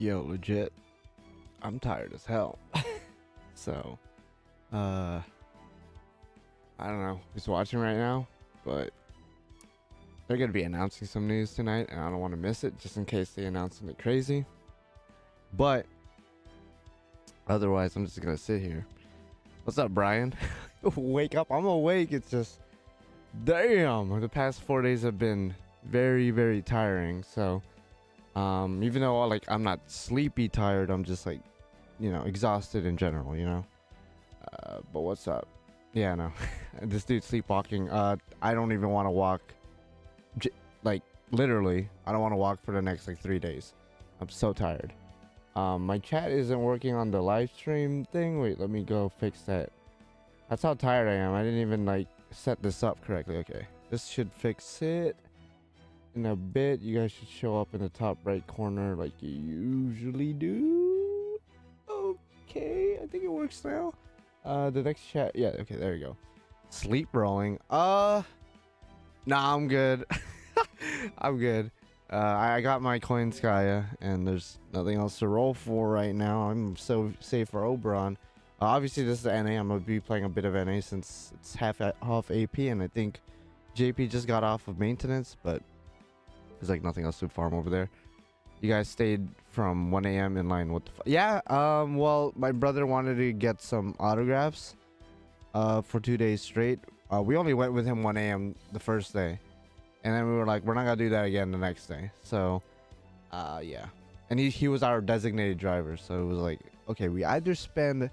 Yo, legit, I'm tired as hell. So, I don't know who's watching right now, but they're gonna be announcing some news tonight, and I don't want to miss it just in case they announce something crazy. But otherwise, I'm just gonna sit here. What's up, Brian? Wake up! I'm awake. It's just, damn. The past 4 days have been very, very tiring. So, even though like I'm not sleepy tired, I'm just like, exhausted in general. But what's up? Yeah, no, this dude's sleepwalking. I don't even want to walk. Like literally, I don't want to walk for the next like 3 days. I'm so tired. My chat isn't working on the live stream thing. Wait, let me go fix that. That's how tired I am. I didn't even like set this up correctly. Okay, this should fix it in a bit. You guys should show up in the top right corner like you usually do. Okay, I think it works now. The next chat, yeah, okay, there you go. Sleep rolling. Nah, I'm good. I'm good. I got my Coinskaya, and there's nothing else to roll for right now. I'm so safe for Oberon. Obviously, this is the NA. I'm gonna be playing a bit of NA since it's half AP, and I think JP just got off of maintenance, but there's like nothing else to farm over there. You guys stayed from 1 a.m. in line. What the yeah, well, my brother wanted to get some autographs for 2 days straight. We only went with him 1 a.m. the first day, and then we were like, we're not gonna do that again the next day. So yeah, and he was our designated driver, so it was like, okay, we either spend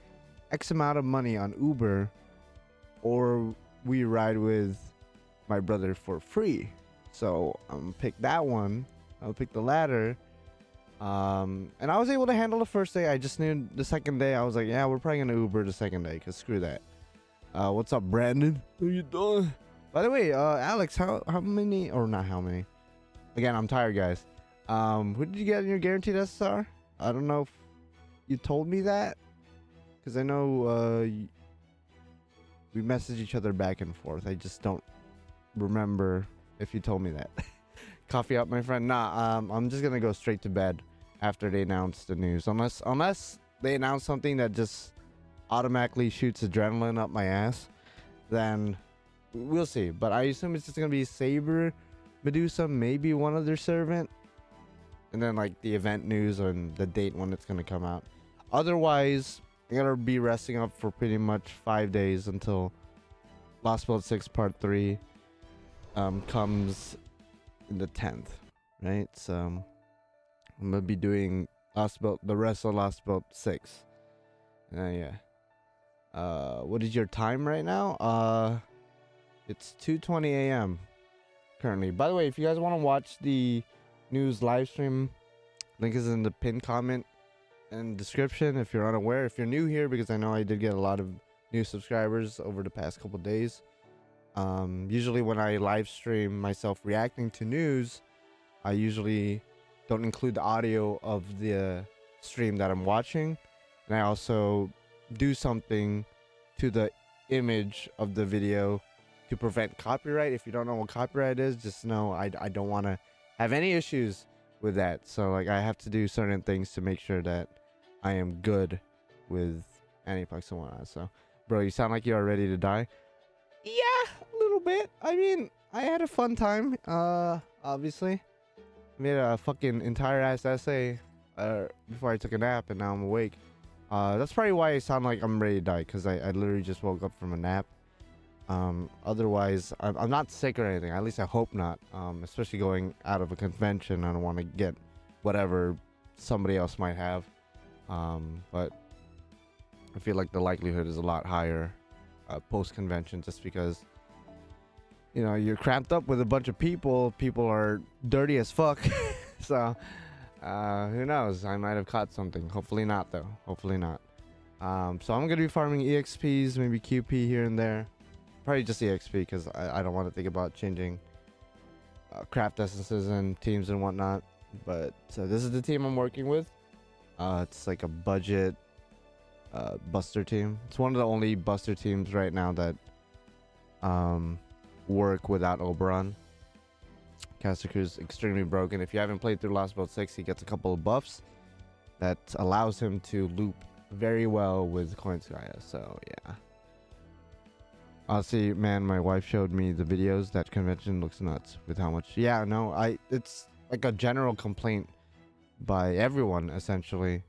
X amount of money on Uber or we ride with my brother for free. So pick that one. I'll pick the latter. And I was able to handle the first day. I just knew the second day I was like, yeah, we're probably gonna Uber the second day, cause screw that. What's up, Brandon? How you doing? By the way, Alex, how many, or not how many? Again, I'm tired, guys. Who did you get in your guaranteed SSR? I don't know if you told me that, cause I know we message each other back and forth. I just don't remember if you told me that. Coffee up, my friend. Nah, I'm just gonna go straight to bed after they announce the news, unless they announce something that just automatically shoots adrenaline up my ass, then we'll see. But I assume it's just gonna be Saber Medusa, maybe one other servant, and then like the event news and the date when it's gonna come out. Otherwise, I'm gonna be resting up for pretty much 5 days until Lostbelt 6 Part 3 comes in the 10th, right? So I'm gonna be doing the rest of Lostbelt 6. Yeah. What is your time right now? It's 2:20 a.m. currently. By the way, if you guys want to watch the news live stream, link is in the pinned comment and description. If you're unaware, if you're new here, because I know I did get a lot of new subscribers over the past couple days. Usually when I live stream myself reacting to news, I usually don't include the audio of the stream that I'm watching, and I also do something to the image of the video to prevent copyright. If you don't know what copyright is, just know I don't want to have any issues with that. So like I have to do certain things to make sure that I am good with Aniplex and whatnot. So bro, you sound like you're ready to die. Yeah, a little bit. I mean, I had a fun time. Obviously made a fucking entire ass essay before I took a nap, and now I'm awake. That's probably why I sound like I'm ready to die, because I literally just woke up from a nap. Otherwise, I'm not sick or anything. At least I hope not. Especially going out of a convention, I don't want to get whatever somebody else might have. But I feel like the likelihood is a lot higher post-convention, just because you're cramped up with a bunch of people. People are dirty as fuck. So who knows, I might have caught something. Hopefully not, though. Hopefully not. So I'm gonna be farming EXPs, maybe QP here and there. Probably just EXP, because I don't want to think about changing craft essences and teams and whatnot. But so this is the team I'm working with. It's like a budget Buster team. It's one of the only Buster teams right now that work without Oberon. Caster Crew's extremely broken. If you haven't played through Lostbelt 6, he gets a couple of buffs. that allows him to loop very well with Coinskaya. So yeah. Honestly, man, my wife showed me the videos. That convention looks nuts with how much. Yeah, no, it's like a general complaint by everyone essentially,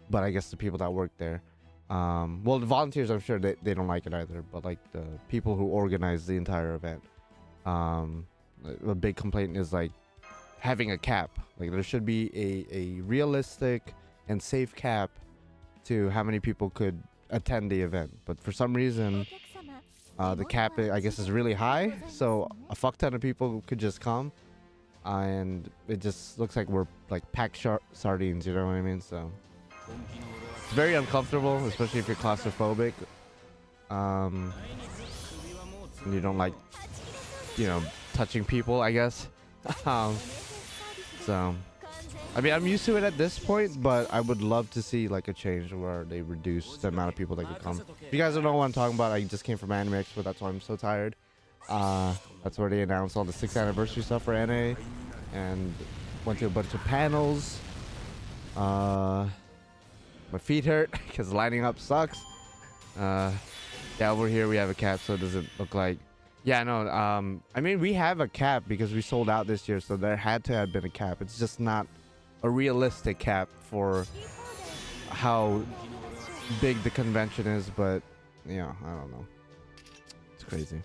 but I guess the people that work there. Well, the volunteers, I'm sure they don't like it either, but like the people who organize the entire event, a big complaint is like having a cap. Like there should be a realistic and safe cap to how many people could attend the event, but for some reason the cap, I guess, is really high, so a fuck ton of people could just come, and it just looks like we're like packed sardines, you know what I mean? So it's very uncomfortable, especially if you're claustrophobic, and you don't like, you know, touching people, I guess. So I mean, I'm used to it at this point, but I would love to see like a change where they reduce the amount of people that could come. If you guys don't know what I'm talking about, I just came from Anime Expo, that's why I'm so tired. That's where they announced all the 6th anniversary stuff for NA, and went to a bunch of panels. My feet hurt because lining up sucks. Yeah, over here we have a cap, so it doesn't look like. Yeah, no. I mean, we have a cap because we sold out this year, so there had to have been a cap. It's just not a realistic cap for how big the convention is, but yeah, I don't know. It's crazy.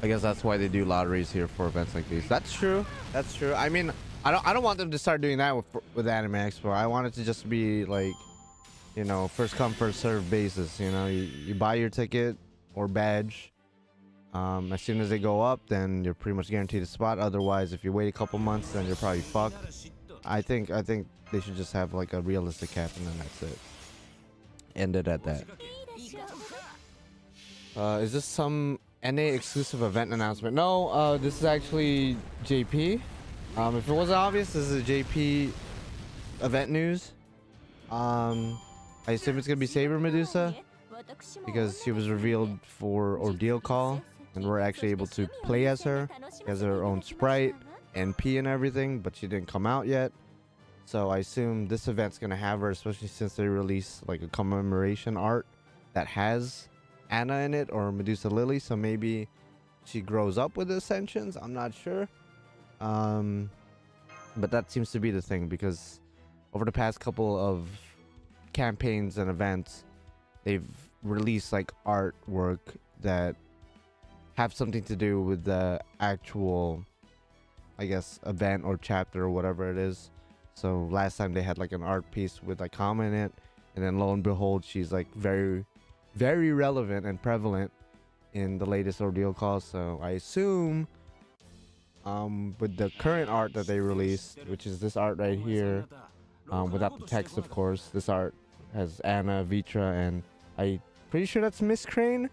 I guess that's why they do lotteries here for events like these. That's true. That's true. I mean, I don't want them to start doing that with Anime Expo. I want it to just be like, you know, first come first serve basis. You know, you buy your ticket or badge. As soon as they go up, then you're pretty much guaranteed a spot. Otherwise, if you wait a couple months, then you're probably fucked. I think they should just have like a realistic cap, and then that's it. End it at that. Is this some NA exclusive event announcement? No, this is actually JP. If it wasn't obvious, this is a JP event news. I assume it's gonna be Saber Medusa because she was revealed for Ordeal Call, and we're actually able to play as her. She has her own sprite, NP, and everything, but she didn't come out yet. So I assume this event's gonna have her, especially since they released like a commemoration art that has Anna in it or Medusa Lily. So maybe she grows up with the Ascensions. I'm not sure. But that seems to be the thing, because over the past couple of campaigns and events, they've released like artwork that have something to do with the actual, I guess, event or chapter or whatever it is. So last time they had like an art piece with like Kama in it, and then lo and behold, she's like very, very relevant and prevalent in the latest Ordeal Call. So I assume with the current art that they released, which is this art right here, without the text, of course, this art has Anna, Vitra, and I'm pretty sure that's Miss Crane.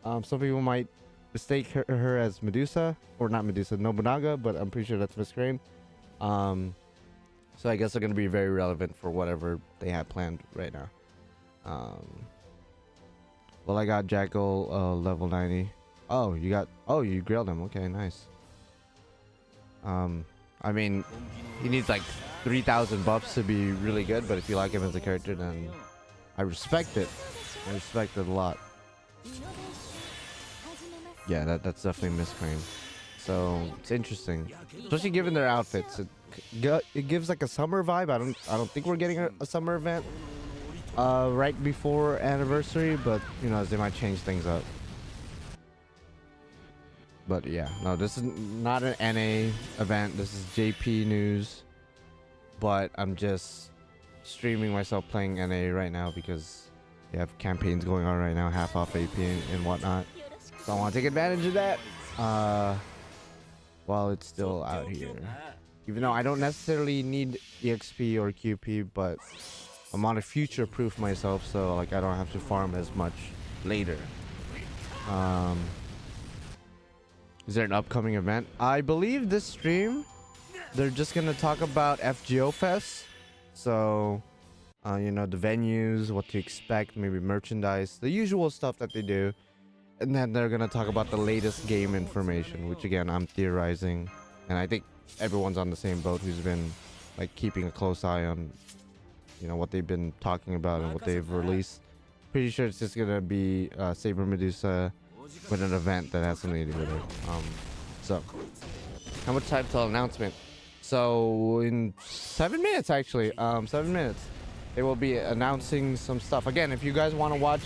Some people might mistake her as Medusa, or not Medusa, Nobunaga, but I'm pretty sure that's Miss Crane. So I guess they're going to be very relevant for whatever they have planned right now. Well, I got Jackal level 90. Oh, you grilled him. Okay, nice. I mean, he needs like 3,000 buffs to be really good, but if you like him as a character, then I respect it. I respect it a lot. Yeah, that's definitely Miss Crane. So it's interesting, especially given their outfits. It gives like a summer vibe. I don't think we're getting a summer event right before anniversary, but you know, they might change things up. But yeah, no, this is not an NA event. This is JP news. But I'm just streaming myself playing NA right now because they have campaigns going on right now, half off AP and whatnot. So I want to take advantage of that while it's still out here. Even though I don't necessarily need EXP or QP, but I'm on a future-proof myself, so like I don't have to farm as much later. Is there an upcoming event? I believe this stream, they're just gonna talk about FGO Fes. So, you know, the venues, what to expect, maybe merchandise, the usual stuff that they do. and then they're gonna talk about the latest game information, which again I'm theorizing, and I think everyone's on the same boat who's been like keeping a close eye on, you know, what they've been talking about and what they've released. Pretty sure it's just gonna be Saber Medusa with an event that has something to do with it. So how much time till announcement? So in 7 minutes, actually, 7 minutes, they will be announcing some stuff. Again, if you guys want to watch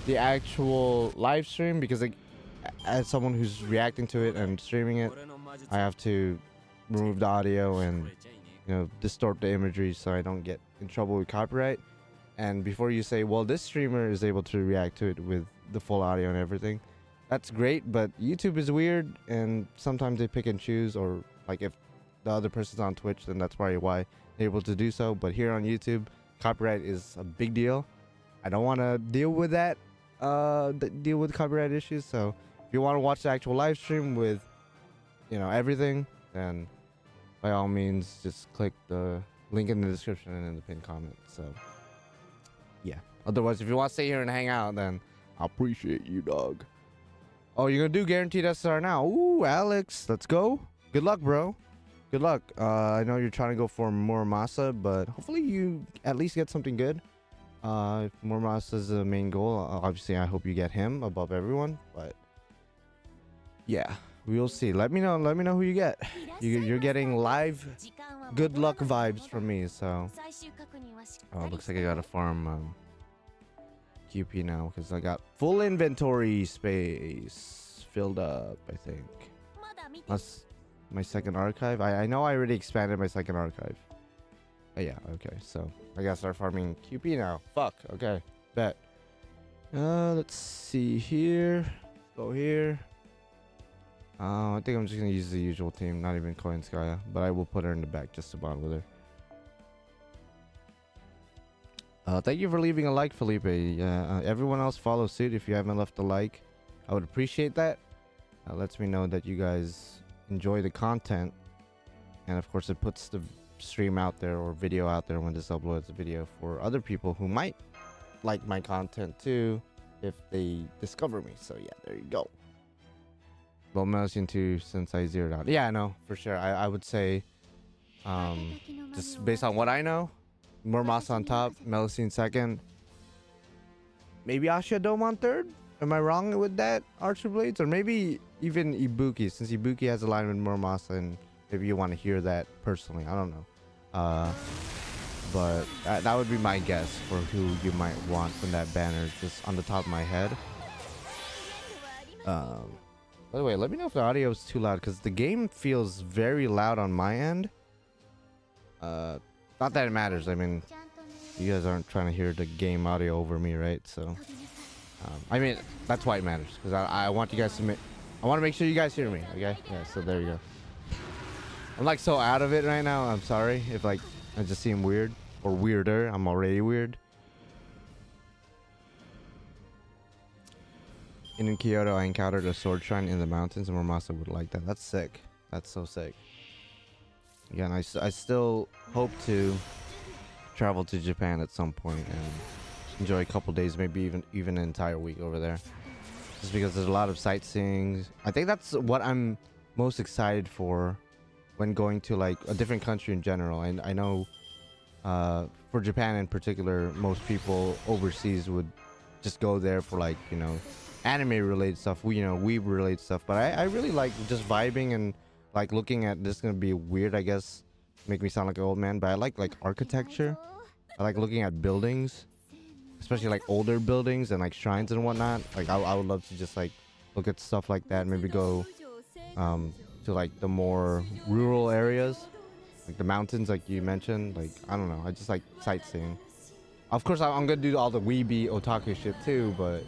the actual live stream, because like, as someone who's reacting to it and streaming it, I have to remove the audio and, you know, distort the imagery so I don't get in trouble with copyright. And before you say, well, this streamer is able to react to it with the full audio and everything, that's great, but YouTube is weird, and sometimes they pick and choose, or like if the other person's on Twitch, then that's probably why they're able to do so. But here on YouTube, copyright is a big deal. I don't want to deal with that, deal with copyright issues. So if you want to watch the actual live stream with, you know, everything, then by all means, just click the link in the description and in the pinned comment. So yeah. Otherwise, if you want to stay here and hang out, then I appreciate you, dog. Oh, you're gonna do guaranteed SR now? Ooh, Alex, let's go. Good luck, bro. Good luck. I know you're trying to go for Muramasa, but hopefully you at least get something good. If Muramasa is the main goal, obviously I hope you get him above everyone. But yeah, we'll see. Let me know. Let me know who you get. You're getting live good luck vibes from me. So looks like I gotta farm QP now because I got full inventory space filled up. I think. That's my second archive. I know I already expanded my second archive. Yeah, okay, so I gotta start farming QP now. Fuck, okay, bet. Let's see here. Go here. I think I'm just gonna use the usual team, not even Koinskaya, but I will put her in the back just to bond with her. Thank you for leaving a like, Felipe. Everyone else follow suit if you haven't left a like. I would appreciate that. Lets me know that you guys enjoy the content, and of course it puts the stream out there or video out there when this uploads a video for other people who might like my content too if they discover me. So yeah, there you go. Well, Melusian 2 since I zeroed out. Yeah, I know for sure. I would say just based on what I know, Muramasa on top, Melusian second, maybe Asha Dome on third. Am I wrong with that, Archer Blades? Or maybe even Ibuki, since Ibuki has a line with Muramasa, and maybe you want to hear that personally. I don't know. But that would be my guess for who you might want from that banner, just on the top of my head. By the way, let me know if the audio is too loud, because the game feels very loud on my end. Not that it matters. I mean, you guys aren't trying to hear the game audio over me, right? So I mean, that's why it matters, because I want you guys to I want to make sure you guys hear me, okay? Yeah, so there you go. I'm like so out of it right now. I'm sorry if like I just seem weird or weirder. I'm already weird. In Kyoto, I encountered a sword shrine in the mountains, and Muramasa would like that. That's sick. That's so sick. Again, I still hope to travel to Japan at some point and enjoy a couple days, maybe even an entire week over there, just because there's a lot of sightseeing. I think that's what I'm most excited for when going to like a different country in general. And I know for Japan in particular, most people overseas would just go there for like, you know, anime related stuff, you know, weeb related stuff. But I really like just vibing and like looking at, this is gonna be weird, I guess, make me sound like an old man, but I like architecture. I like looking at buildings, especially like older buildings and like shrines and whatnot. Like I would love to just like look at stuff like that. Maybe go to like the more rural areas, like the mountains, like you mentioned. Like I don't know, I just like sightseeing. Of course, I'm gonna do all the weeby otaku shit too, but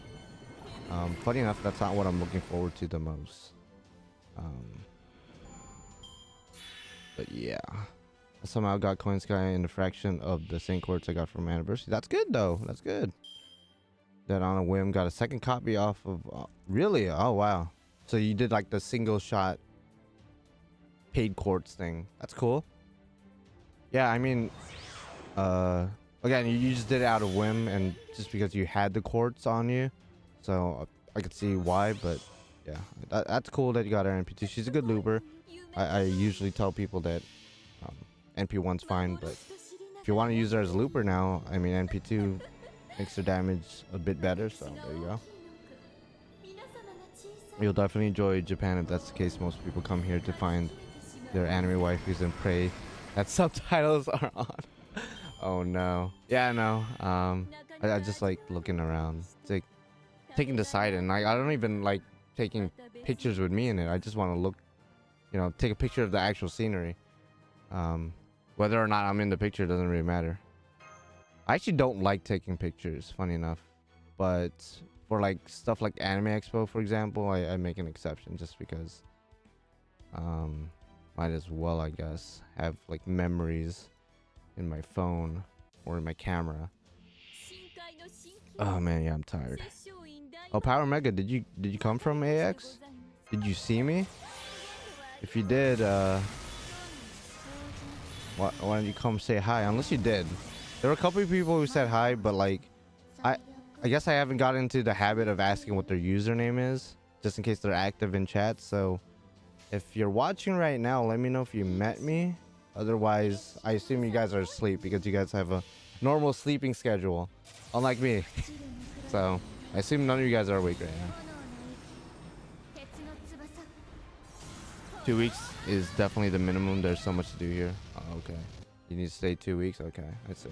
funny enough, that's not what I'm looking forward to the most. But yeah, I somehow got Coin Sky in a fraction of the same quartz I got from Anniversary. That's good though. That's good. That on a whim got a second copy off of. Really? Oh wow. So you did like the single shot paid quartz thing. That's cool. Yeah, I mean, again, you just did it out of whim and just because you had the quartz on you. So I could see why, but yeah, that's cool that you got her NP2. She's a good looper. I usually tell people that NP1's fine, but if you want to use her as a looper now, I mean, NP2 makes her damage a bit better, so there you go. You'll definitely enjoy Japan if that's the case. Most people come here to find their anime waifus and pray that subtitles are on. Oh no. Yeah, I know. I just like looking around. It's like taking the side, and I don't even like taking pictures with me in it. I just want to look, you know, take a picture of the actual scenery. Whether or not I'm in the picture doesn't really matter. I actually don't like taking pictures, funny enough, but for like stuff like Anime Expo, for example, I make an exception just because might as well, I guess, have like memories in my phone or in my camera. Oh man, yeah, I'm tired. Oh, Power Mega, did you come from AX? Did you see me? If you did, why don't you come say hi? Unless you did. There were a couple of people who said hi, but like, I guess I haven't gotten into the habit of asking what their username is, just in case they're active in chat. So if you're watching right now, let me know if you met me. Otherwise, I assume you guys are asleep because you guys have a normal sleeping schedule, unlike me. So I assume none of you guys are awake right now. 2 weeks is definitely the minimum. There's so much to do here. Oh, okay. You need to stay 2 weeks? Okay, I see.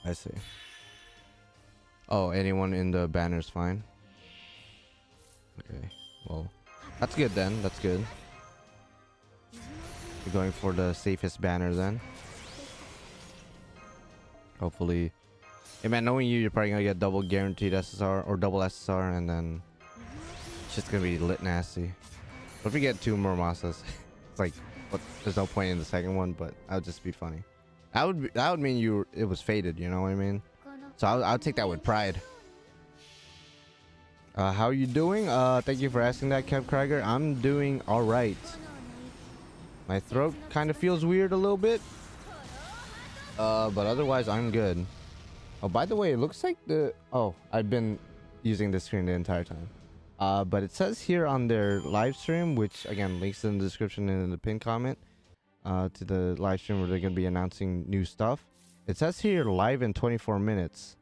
I see. Oh, anyone in the banner's fine? Okay, well, that's good then. That's good. You're going for the safest banner then. Hopefully. Hey man, knowing you, you're probably gonna get double guaranteed SSR or double SSR, and then it's just gonna be lit nasty. What if we get 2 more Masas? It's like, what, there's no point in the second one, but that would just be funny. That would mean it was faded, you know what I mean? So I'll take that with pride. How are you doing? Thank you for asking that, Kev Krieger. I'm doing all right. My throat kind of feels weird a little bit, but otherwise I'm good. Oh, by the way, it looks like I've been using this screen the entire time. But it says here on their live stream, which again links in the description and in the pinned comment, to the live stream where they're gonna be announcing new stuff. It says here live in 24 minutes,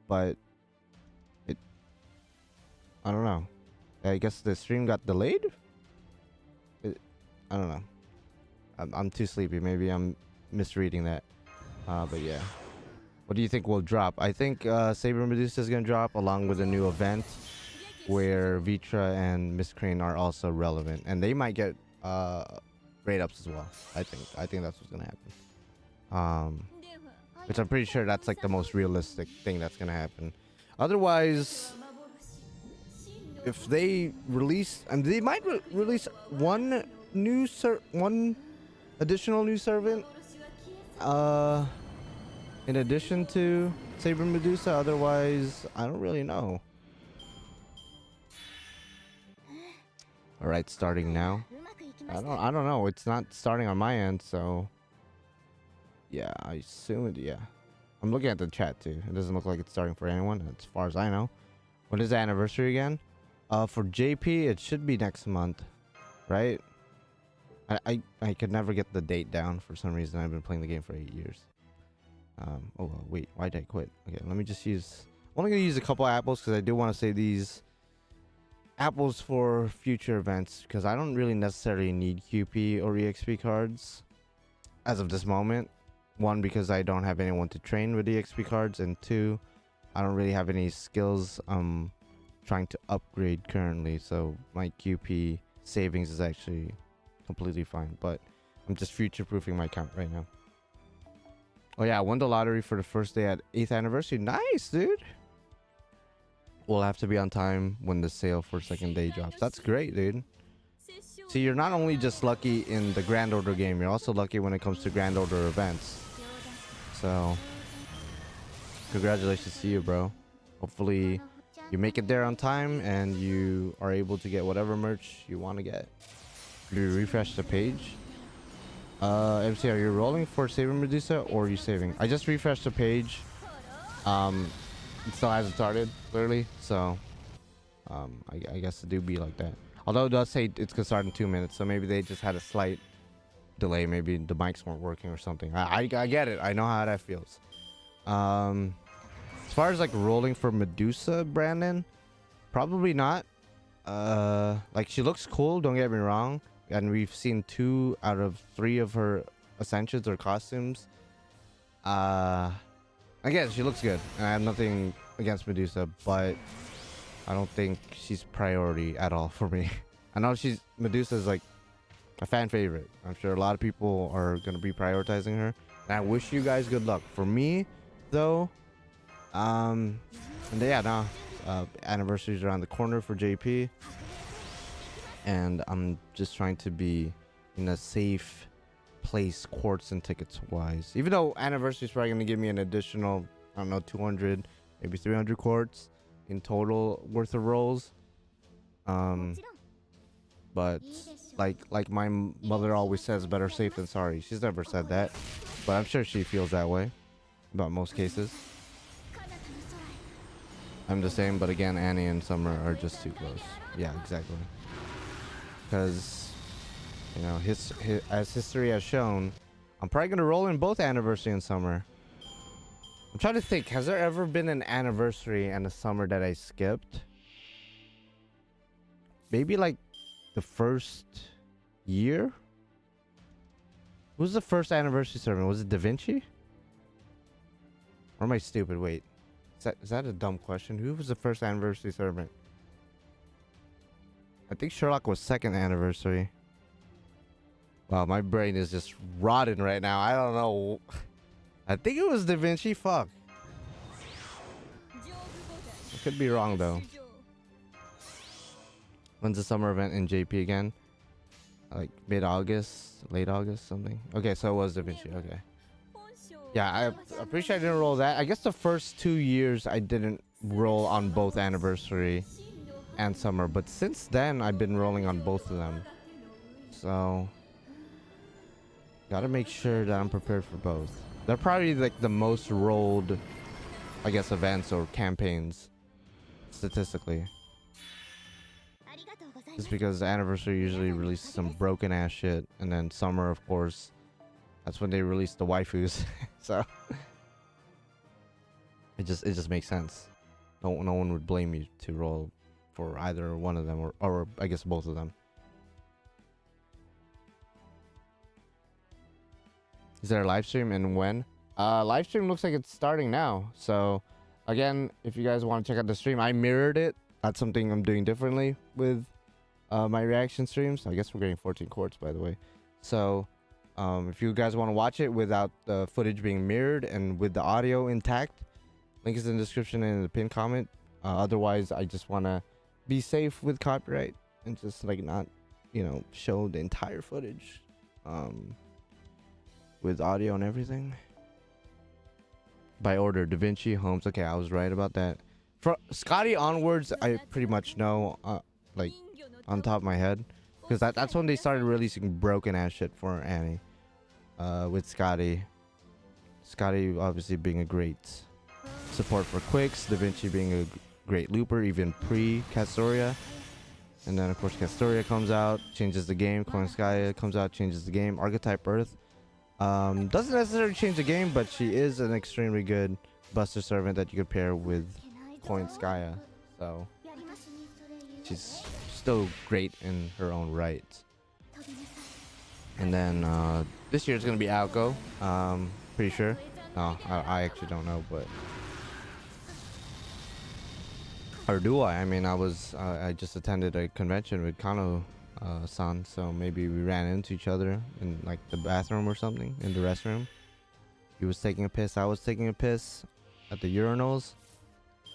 but I don't know. I guess the stream got delayed. I don't know. I'm too sleepy. Maybe I'm misreading that. But yeah. What do you think will drop? I think Saber Medusa is gonna drop along with a new event where Vitra and Miss Crane are also relevant, and they might get grade ups as well. I think that's what's gonna happen. Which I'm pretty sure that's like the most realistic thing that's gonna happen. Otherwise, if they release, and they might release one additional new servant in addition to Saber Medusa. Otherwise, I don't really know. All right, starting now. I don't know. It's not starting on my end, so yeah, I assume it. Yeah, I'm looking at the chat too. It doesn't look like it's starting for anyone, as far as I know. When is the anniversary again? For JP, it should be next month, right? I could never get the date down for some reason. I've been playing the game for 8 years. Oh wait, why did I quit? Okay, let me just use. I'm only gonna use a couple apples because I do want to save these apples for future events, because I don't really necessarily need QP or EXP cards as of this moment. One, because I don't have anyone to train with EXP cards, and two, I don't really have any skills trying to upgrade currently, so my QP savings is actually completely fine, but I'm just future-proofing my account right now. Oh yeah, I won the lottery for the first day at 8th anniversary. Nice, dude. We'll have to be on time when the sale for second day drops. That's great, dude. See, you're not only just lucky in the Grand Order game, you're also lucky when it comes to Grand Order events. So, congratulations to you, bro. Hopefully, you make it there on time and you are able to get whatever merch you want to get. Do you refresh the page? MC, are you rolling for Saber Medusa or are you saving? I just refreshed the page. It still hasn't started clearly, so I guess it do be like that. Although it does say it's gonna start in 2 minutes, so maybe they just had a slight delay. Maybe the mics weren't working or something. I get it. I know how that feels. As far as like rolling for Medusa, Brandon, probably not. Like she looks cool, don't get me wrong, and we've seen 2 out of 3 of her ascensions or costumes. Again, she looks good, and I have nothing against Medusa, but I don't think she's priority at all for me. I know Medusa is like a fan favorite. I'm sure a lot of people are gonna be prioritizing her, and I wish you guys good luck. For me, though, and yeah, nah, anniversary's around the corner for JP, and I'm just trying to be in a safe place quartz and tickets wise, even though anniversary is probably going to give me an additional, I don't know, 200 maybe 300 quartz in total worth of rolls. But like my mother always says, better safe than sorry. She's never said that, but I'm sure she feels that way about most cases. I'm the same, but again, Annie and Summer are just too close. Yeah, exactly. Because, you know, as history has shown, I'm probably gonna roll in both anniversary and summer. I'm trying to think, has there ever been an anniversary and a summer that I skipped? Maybe like the first year? Who was the first anniversary servant? Was it Da Vinci? Or am I stupid? Wait. Is that a dumb question? Who was the first anniversary servant? I think Sherlock was second anniversary. Wow, my brain is just rotting right now. I don't know. I think it was Da Vinci. Fuck. I could be wrong though. When's the summer event in JP again? Like mid-August, late August, something. Okay, so it was Da Vinci. Okay. Yeah, I'm pretty sure I didn't roll that. I guess the first 2 years I didn't roll on both anniversary and summer, but since then I've been rolling on both of them. So gotta make sure that I'm prepared for both. They're probably like the most rolled, I guess, events or campaigns statistically. Just because the anniversary usually releases some broken ass shit, and then summer, of course, that's when they release the waifus. So it just makes sense. No one would blame you to roll for either one of them, or I guess both of them. Is there a live stream, and when? Live stream looks like it's starting now. So again, if you guys want to check out the stream, I mirrored it. That's something I'm doing differently with my reaction streams. I guess we're getting 14 quartz, by the way. So if you guys want to watch it without the footage being mirrored and with the audio intact, link is in the description and in the pinned comment. Otherwise, I just want to be safe with copyright and just like not, you know, show the entire footage with audio and everything. By order, Da Vinci, Holmes. Okay, I was right about that. For Scotty onwards, I pretty much know, like, on top of my head, because that's when they started releasing broken ass shit for Annie. With Scotty obviously being a great support for Quicks, Da Vinci being a great looper, even pre-Castoria. And then of course Castoria comes out, changes the game. Koinskaya comes out, changes the game. Archetype Earth doesn't necessarily change the game, but she is an extremely good Buster servant that you could pair with Koinskaya. So she's still great in her own right. And then this year it's gonna be Alco. Pretty sure. No, I actually don't know, but or do I? I mean, I just attended a convention with Kano san, so maybe we ran into each other in like the bathroom or something, in the restroom. He was taking a piss, I was taking a piss at the urinals,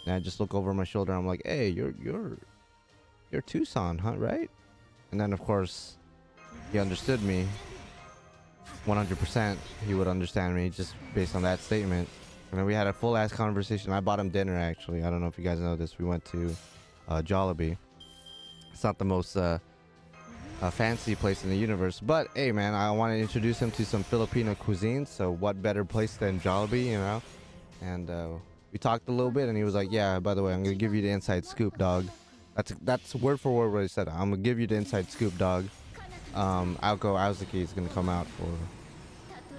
and I just look over my shoulder. I'm like, hey, you're Tucson, huh? Right? And then of course he understood me 100%. He would understand me just based on that statement. And then we had a full ass conversation. I bought him dinner, actually. I don't know if you guys know this. We went to Jollibee. It's not the most fancy place in the universe, but hey man, I want to introduce him to some Filipino cuisine, so what better place than Jollibee, you know? And We talked a little bit, and he was like, "Yeah, by the way, I'm gonna give you the inside scoop, dog." That's word for word what he said. I'm gonna give you the inside scoop, dog. Aoko Aozuki is gonna come out for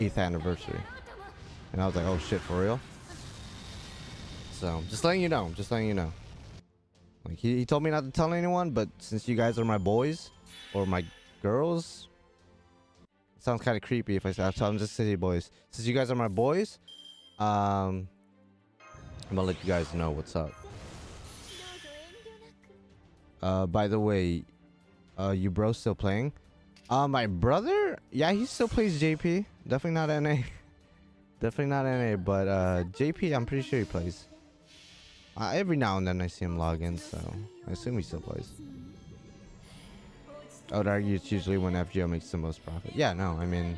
8th anniversary, and I was like, "Oh shit, for real?" So just letting you know, just letting you know. Like he told me not to tell anyone, but since you guys are my boys or my girls, it sounds kind of creepy if I say. I'm just city boys. Since you guys are my boys, I'm gonna let you guys know what's up. By the way, you bro still playing? My brother? Yeah, he still plays JP. Definitely not NA. Definitely not NA, but JP, I'm pretty sure he plays. Every now and then I see him log in, so I assume he still plays. I would argue it's usually when FGO makes the most profit. Yeah, no, I mean,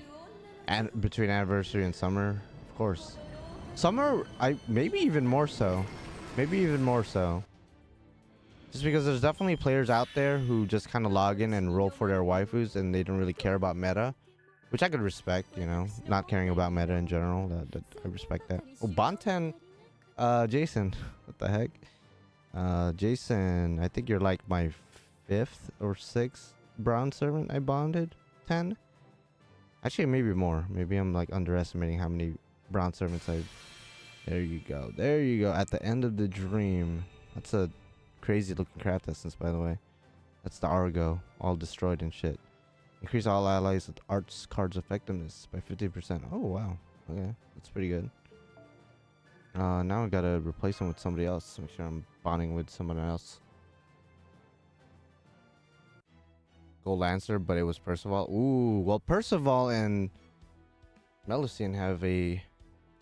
and between anniversary and summer, of course. Summer, maybe even more so. Maybe even more so. Just because there's definitely players out there who just kind of log in and roll for their waifus and they don't really care about meta, which I could respect, you know, not caring about meta in general. That I respect that. Oh, Bonten, Jason, what the heck? Jason, I think you're like my 5th or 6th bronze servant I bonded. 10? Actually, maybe more. Maybe I'm like underestimating how many bronze servants I... There you go. There you go. At the end of the dream. That's a crazy looking craft essence, by the way. That's the Argo, all destroyed and shit. Increase all allies with arts cards effectiveness by 50%. Oh wow, okay, that's pretty good. Now I gotta replace him with somebody else to make sure I'm bonding with someone else. Gold Lancer, but it was Percival. Ooh, well, Percival and Melusine have a...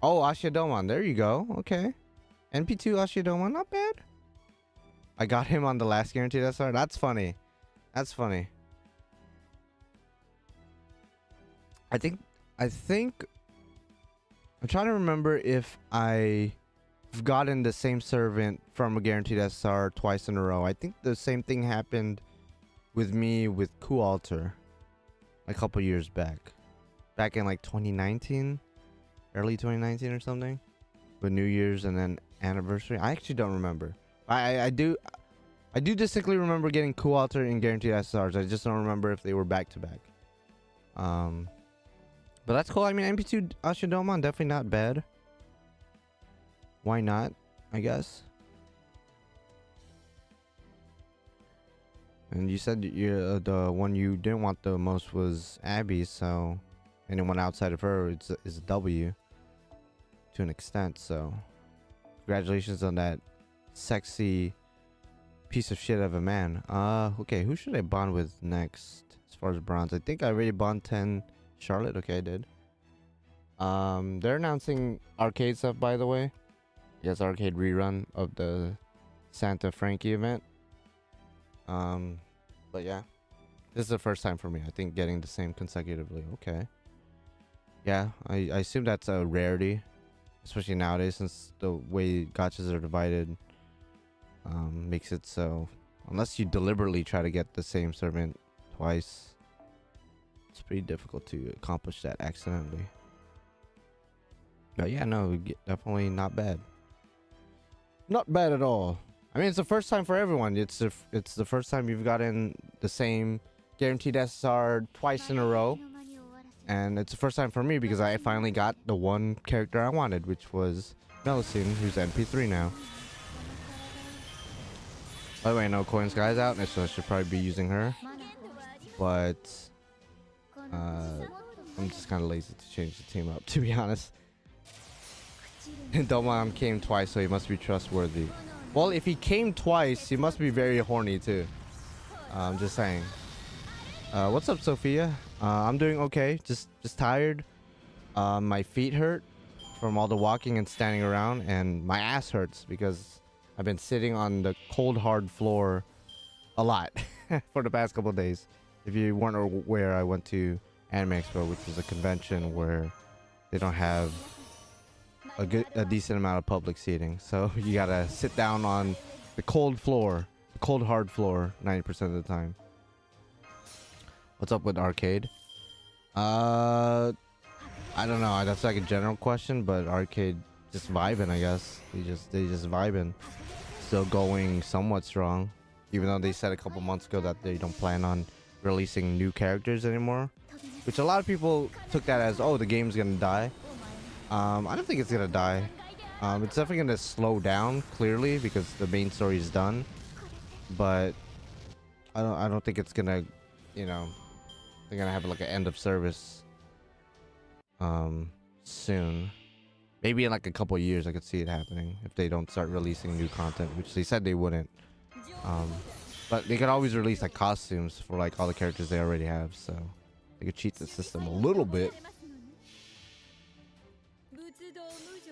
Oh, Ashidomon, there you go. Okay, NP2 Ashidomon, not bad. I got him on the last guaranteed SR. That's funny. That's funny. I think I'm trying to remember if I've gotten the same servant from a guaranteed SR twice in a row. I think the same thing happened with me with Alter a couple years back in like 2019, early 2019 or something, with New Year's and then anniversary. I actually don't remember. I do distinctly remember getting Alter in guaranteed SRs. I just don't remember if they were back to back. But that's cool. I mean, MP2 Ashidomon, definitely not bad. Why not? I guess. And you said the one you didn't want the most was Abby, so anyone outside of her is a W to an extent. So congratulations on that sexy piece of shit of a man. Okay, who should I bond with next as far as bronze? I think I already bond 10 Charlotte. Okay, I did. They're announcing arcade stuff, by the way. Yes, arcade rerun of the Santa Frankie event. But yeah, this is the first time for me, I think, getting the same consecutively. Okay, yeah, I assume that's a rarity, especially nowadays, since the way gachas are divided makes it so unless you deliberately try to get the same servant twice, it's pretty difficult to accomplish that accidentally. But yeah, no, definitely not bad. Not bad at all. I mean, it's the first time for everyone. It's the first time you've gotten the same guaranteed SR twice in a row, and it's the first time for me because I finally got the one character I wanted, which was Melusine, who's NP3 now. By the way, no Coin Sky's out, so I should probably be using her. But I'm just kind of lazy to change the team up, to be honest. Domon came twice, so he must be trustworthy. Well, if he came twice, he must be very horny too. I'm just saying. What's up, Sophia? I'm doing okay. Just tired. My feet hurt from all the walking and standing around, and my ass hurts because I've been sitting on the cold hard floor a lot for the past couple of days. If you weren't aware, I went to Anime Expo, which is a convention where they don't have a decent amount of public seating, so you gotta sit down on the cold floor, the cold hard floor 90% of the time. What's up with arcade? I don't know, that's like a general question, but arcade just vibing, I guess. They just vibing. Still going somewhat strong, even though they said a couple months ago that they don't plan on releasing new characters anymore, which a lot of people took that as, oh, the game's gonna die. I don't think it's gonna die. It's definitely gonna slow down, clearly, because the main story is done. But I don't think it's gonna, you know, they're gonna have like an end of service soon. Maybe in like a couple of years I could see it happening if they don't start releasing new content, which they said they wouldn't. But they could always release like costumes for like all the characters they already have, so they could cheat the system a little bit.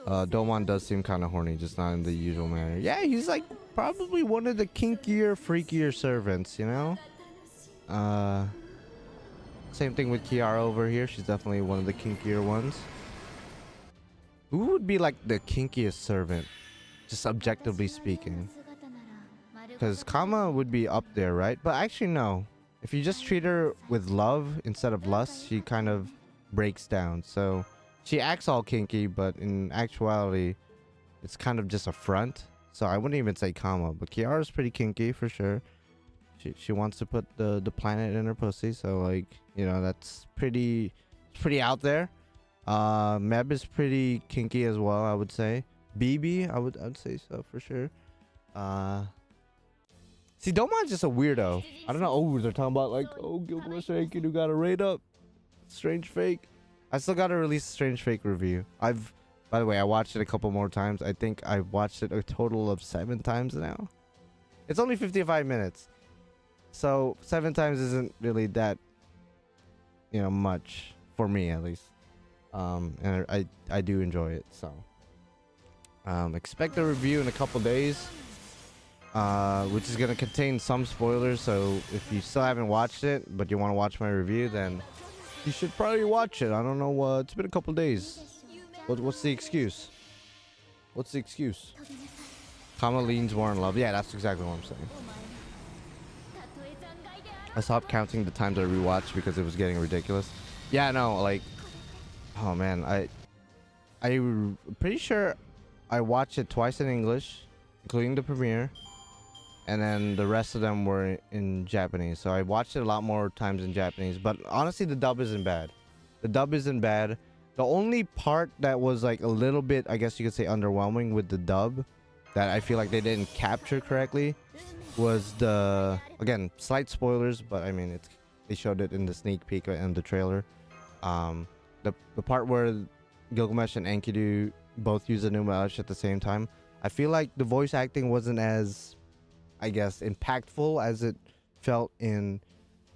Domon does seem kind of horny, just not in the usual manner. Yeah, he's like probably one of the kinkier, freakier servants, you know? Same thing with Kiara over here. She's definitely one of the kinkier ones. Who would be like the kinkiest servant, just objectively speaking? Because Kama would be up there, right? But actually, no. If you just treat her with love instead of lust, she kind of breaks down. So she acts all kinky, but in actuality, it's kind of just a front. So I wouldn't even say Kama, but Kiara's pretty kinky for sure. She wants to put the planet in her pussy, so like, you know, that's pretty out there. Meb is pretty kinky as well, I would say. BB, I would say so for sure. See, Domon's just a weirdo. I don't know. Oh, they're talking about like, oh, Gilgamesh Enkidu got a rate up. Strange Fake. I still gotta release a Strange Fake review. By the way, I watched it a couple more times. I think I've watched it a total of 7 times now. It's only 55 minutes. So 7 times isn't really that, you know, much for me at least. And I do enjoy it. So expect a review in a couple days, which is gonna contain some spoilers. So if you still haven't watched it but you want to watch my review, then you should probably watch it. I don't know. It's been a couple days. What's the excuse? What's the excuse? Kama leans more in love. Yeah, that's exactly what I'm saying. I stopped counting the times I rewatched because it was getting ridiculous. Yeah, no, like, oh man, I'm pretty sure I watched it twice in English, including the premiere, and then the rest of them were in Japanese. So I watched it a lot more times in Japanese, but honestly, the dub isn't bad. The dub isn't bad. The only part that was like a little bit, I guess you could say, underwhelming with the dub that I feel like they didn't capture correctly was the, again, slight spoilers, but I mean, they showed it in the sneak peek and the trailer. The part where Gilgamesh and Enkidu both use the Numa Elish at the same time, I feel like the voice acting wasn't as, I guess, impactful as it felt in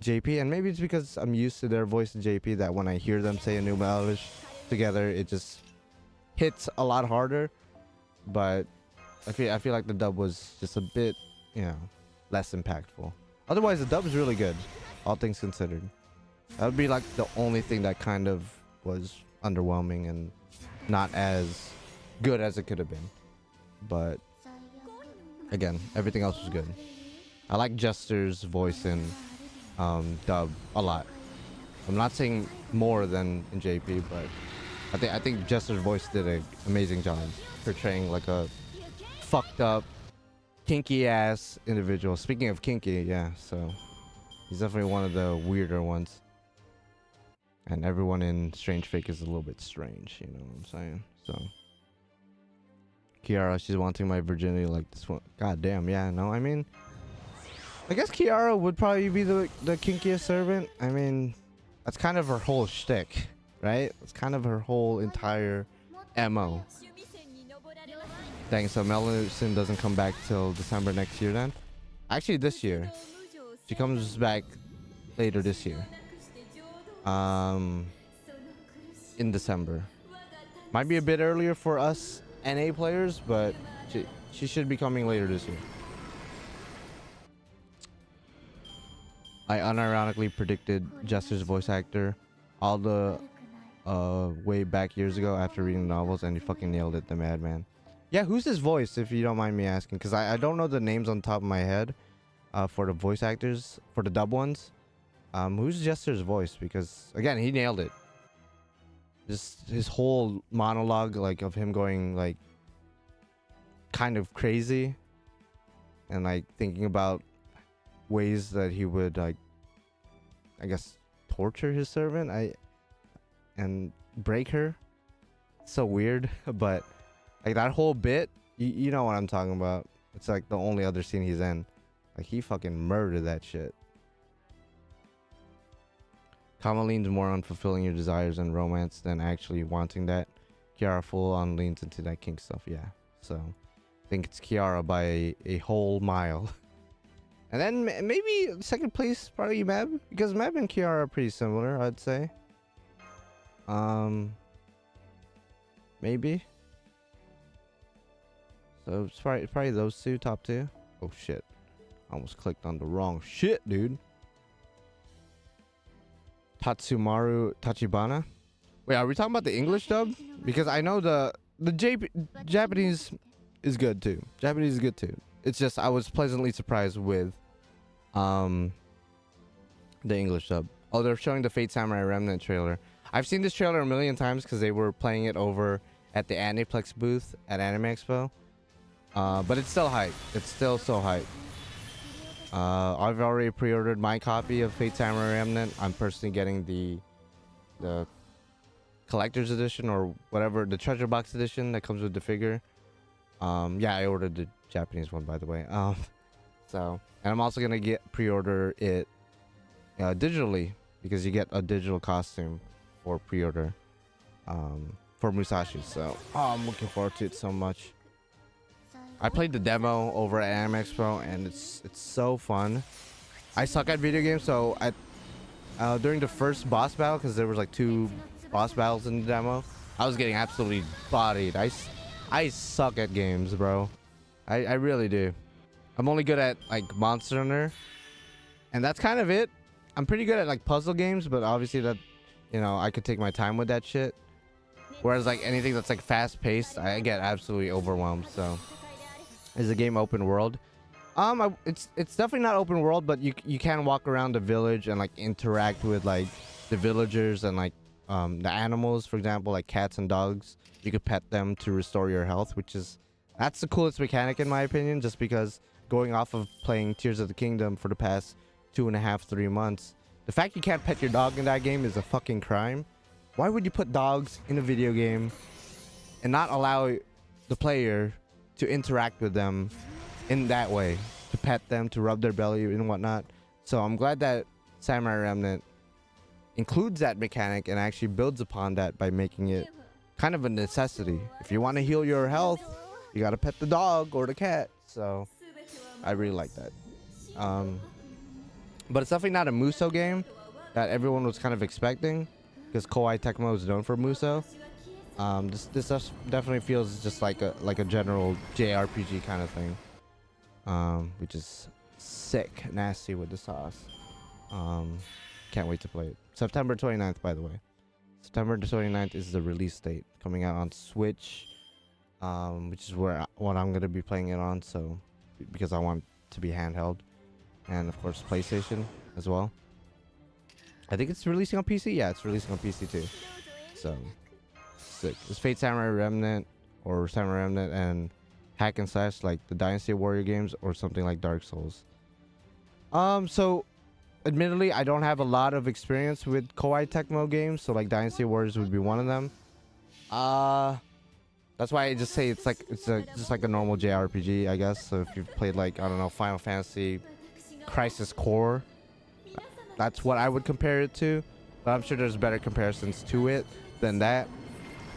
JP, and maybe it's because I'm used to their voice in JP that when I hear them say a Numa Elish together, it just hits a lot harder. But I feel like the dub was just a bit, you know, less impactful. Otherwise, the dub is really good, all things considered. That would be like the only thing that kind of was underwhelming and not as good as it could have been. But again, everything else was good. I like Jester's voice in dub a lot. I'm not saying more than in JP, but I think Jester's voice did an amazing job portraying like a fucked up, kinky ass individual. Speaking of kinky, yeah, so he's definitely one of the weirder ones. And everyone in Strange Fake is a little bit strange, you know what I'm saying? So Kiara, she's wanting my virginity like this one. God damn, yeah, no, I mean, I guess Kiara would probably be the kinkiest servant. I mean, that's kind of her whole shtick, right? It's kind of her whole entire MO. Dang, so Melusin doesn't come back till December next year then? Actually, this year. She comes back later this year. In December. Might be a bit earlier for us NA players, but she should be coming later this year. I unironically predicted Jester's voice actor all the way back years ago after reading the novels, and he fucking nailed it, the madman. Yeah, who's his voice, if you don't mind me asking? Because I don't know the names on top of my head for the voice actors, for the dub ones. Who's Jester's voice? Because, again, he nailed it. just his whole monologue, like of him going like kind of crazy and like thinking about ways that he would like, I guess, torture his servant and break her. So weird. But like that whole bit, you know what I'm talking about. It's like the only other scene he's in. Like he fucking murdered that shit. Kama leans more on fulfilling your desires and romance than actually wanting that. Kiara full on leans into that kink stuff. Yeah, so I think it's Kiara by a whole mile. And then maybe second place probably Meb, because Meb and Kiara are pretty similar, I'd say. Maybe. So it's probably those two, top two. Oh shit, I almost clicked on the wrong shit, dude. Tatsumaru Tachibana. Wait, are we talking about the English dub? Because I know the Japanese is good too. Japanese is good too. It's just I was pleasantly surprised with the English dub. Oh, they're showing the Fate Samurai Remnant trailer. I've seen this trailer a million times because they were playing it over at the Aniplex booth at Anime Expo. But it's still hype. It's still so hype. I've already pre-ordered my copy of Fate Samurai Remnant. I'm personally getting the collector's edition or whatever, the treasure box edition that comes with the figure. Yeah, I ordered the Japanese one, by the way. So, and I'm also gonna pre-order it digitally because you get a digital costume for pre-order for Musashi. So, I'm looking forward to it so much. I played the demo over at Anime Expo and it's so fun. I suck at video games, so during the first boss battle, because there was like 2 boss battles in the demo, I was getting absolutely bodied. I suck at games, bro. I really do. I'm only good at like Monster Hunter, and that's kind of it. I'm pretty good at like puzzle games, but obviously that, you know, I could take my time with that shit. Whereas like anything that's like fast paced, I get absolutely overwhelmed. So. Is the game open world? It's definitely not open world, but you can walk around the village and like interact with like the villagers and like the animals, for example, like cats and dogs. You could pet them to restore your health, that's the coolest mechanic in my opinion. Just because going off of playing Tears of the Kingdom for the past 2.5-3 months, the fact you can't pet your dog in that game is a fucking crime. Why would you put dogs in a video game and not allow the player to interact with them in that way, to pet them, to rub their belly and whatnot? So I'm glad that Samurai Remnant includes that mechanic and actually builds upon that by making it kind of a necessity. If you want to heal your health, you gotta pet the dog or the cat. So I really like that. But it's definitely not a Muso game that everyone was kind of expecting, because Koei Tecmo is known for Muso. This definitely feels just like a general JRPG kind of thing, which is sick, nasty with the sauce. Can't wait to play it. September 29th, by the way. September 29th is the release date, coming out on Switch, which is what I'm gonna be playing it on. So, because I want it to be handheld, and of course PlayStation as well. I think it's releasing on PC. Yeah, it's releasing on PC too. So. Sick. It's Fate Samurai Remnant or Samurai Remnant and hack and slash like the Dynasty Warrior games or something like Dark Souls. So admittedly, I don't have a lot of experience with Koei Tecmo games, so like Dynasty Warriors would be one of them. That's why I just say it's just like a normal JRPG, I guess. So if you've played like, I don't know, Final Fantasy Crisis Core, that's what I would compare it to. But I'm sure there's better comparisons to it than that.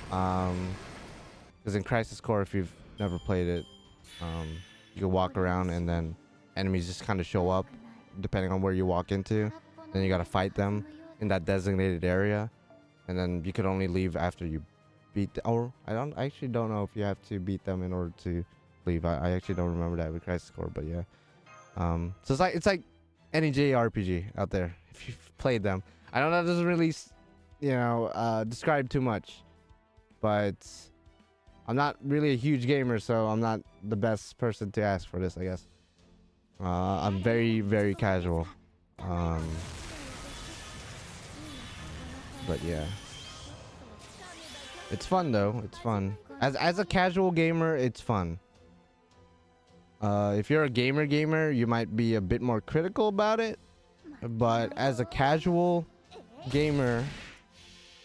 Because in Crisis Core, if you've never played it, you can walk around and then enemies just kind of show up depending on where you walk into. Then you gotta fight them in that designated area, and then you could only leave after you beat or I actually don't know if you have to beat them in order to leave. I actually don't remember that with Crisis Core, but yeah. So it's like any JRPG out there if you've played them. I know that doesn't really, describe too much. But I'm not really a huge gamer, so I'm not the best person to ask for this, I guess. I'm very, very casual. But yeah. It's fun though. It's fun. As a casual gamer, it's fun. If you're a gamer, you might be a bit more critical about it. But as a casual gamer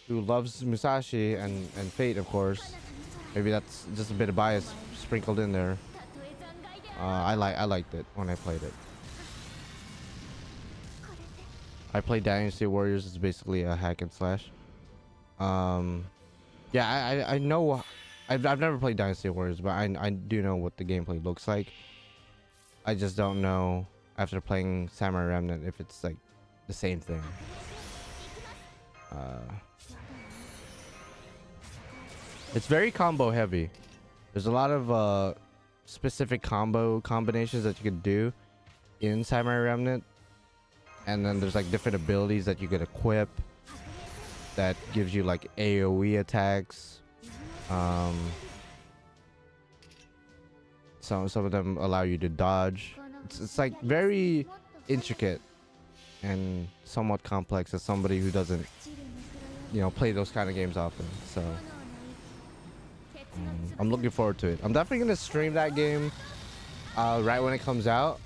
who loves Musashi and Fate, of course, maybe that's just a bit of bias sprinkled in there. I liked it when I played it. I played Dynasty Warriors. It's basically a hack and slash. Yeah, I know. I've never played Dynasty Warriors, but I do know what the gameplay looks like. I just don't know after playing Samurai Remnant if it's like the same thing. It's very combo heavy. There's a lot of specific combo combinations that you could do in Samurai Remnant, and then there's like different abilities that you could equip that gives you like AoE attacks. Some of them allow you to dodge. It's like very intricate and somewhat complex as somebody who doesn't, you know, play those kind of games often. So I'm looking forward to it. I'm definitely gonna stream that game right when it comes out,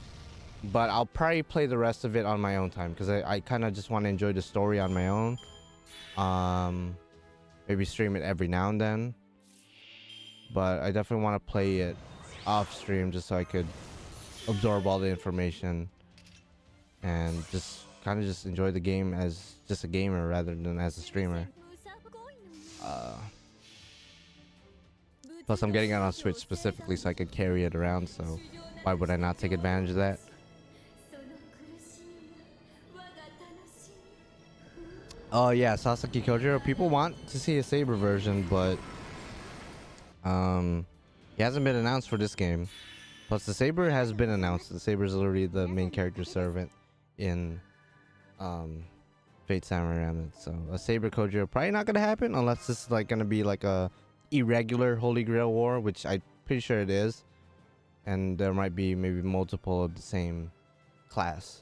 but I'll probably play the rest of it on my own time because I kind of just want to enjoy the story on my own. Maybe stream it every now and then, but I definitely want to play it off stream just so I could absorb all the information and just kind of just enjoy the game as just a gamer rather than as a streamer. Plus I'm getting it on Switch specifically so I could carry it around, so why would I not take advantage of that? Oh yeah, Sasaki Kojiro. People want to see a Saber version, but he hasn't been announced for this game. Plus the Saber has been announced. The Saber is literally the main character servant in Fate Samurai Remnant. So a Saber Kojiro probably not gonna happen unless this is like gonna be like a irregular Holy Grail war, which I'm pretty sure it is. And there might be maybe multiple of the same class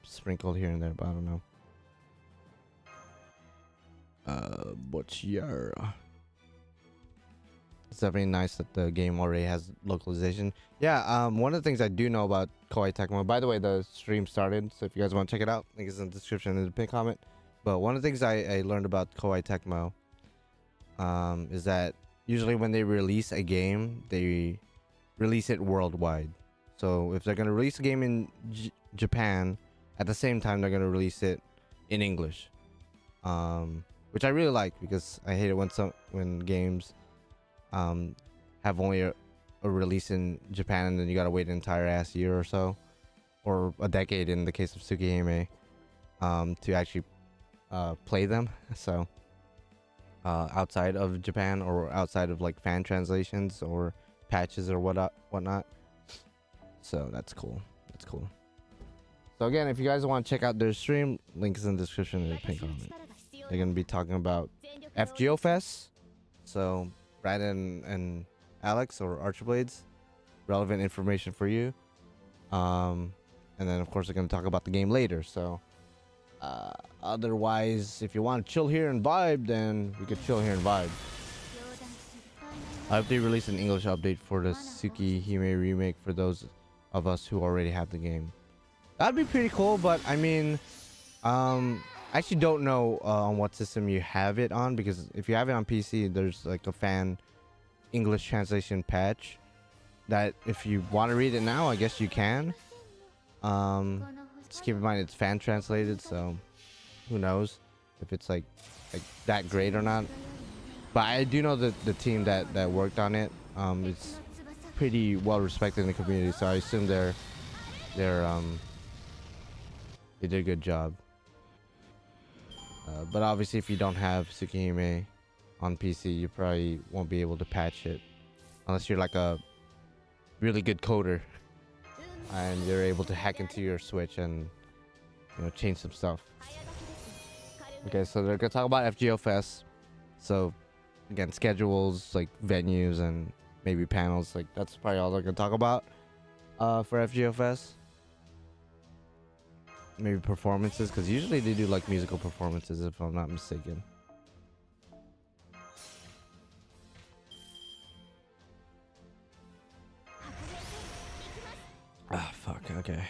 sprinkled here and there, but I don't know. But yeah, it's definitely nice that the game already has localization. Yeah, one of the things I do know about Koei Tecmo, by the way, the stream started, so if you guys want to check it out, link is in the description in the pinned comment. But one of the things I learned about Koei Tecmo is that usually when they release a game, they release it worldwide. So if they're going to release a game in Japan, at the same time they're going to release it in English. Which I really like because I hate it when games have only a release in Japan and then you gotta wait an entire ass year or so, or a decade in the case of Tsukihime, to actually play them. So outside of Japan or outside of like fan translations or patches or whatnot. So that's cool. That's cool. So again, if you guys want to check out their stream, link is in the description in the pinned comment. They're going to be talking about FGO Fes. So, Brandon and Alex, or Archerblades, relevant information for you. And then, of course, they're going to talk about the game later. So, otherwise, if you want to chill here and vibe, then we could chill here and vibe. I hope they release an English update for the Tsukihime remake for those of us who already have the game. That'd be pretty cool, but I mean, I actually don't know on what system you have it on, because if you have it on PC, there's like a fan English translation patch that if you want to read it now, I guess you can. Just keep in mind it's fan translated, so who knows if it's like that great or not. But I do know that the team that worked on it, it's pretty well respected in the community, so I assume they did a good job. But obviously, if you don't have Tsukihime on PC, you probably won't be able to patch it unless you're like a really good coder and you're able to hack into your Switch and, you know, change some stuff. Okay, so they're gonna talk about FGO Fes. So again, schedules, like venues and maybe panels, like that's probably all they're gonna talk about for FGO Fes. Maybe performances, because usually they do like musical performances if I'm not mistaken. Ah, fuck. Okay.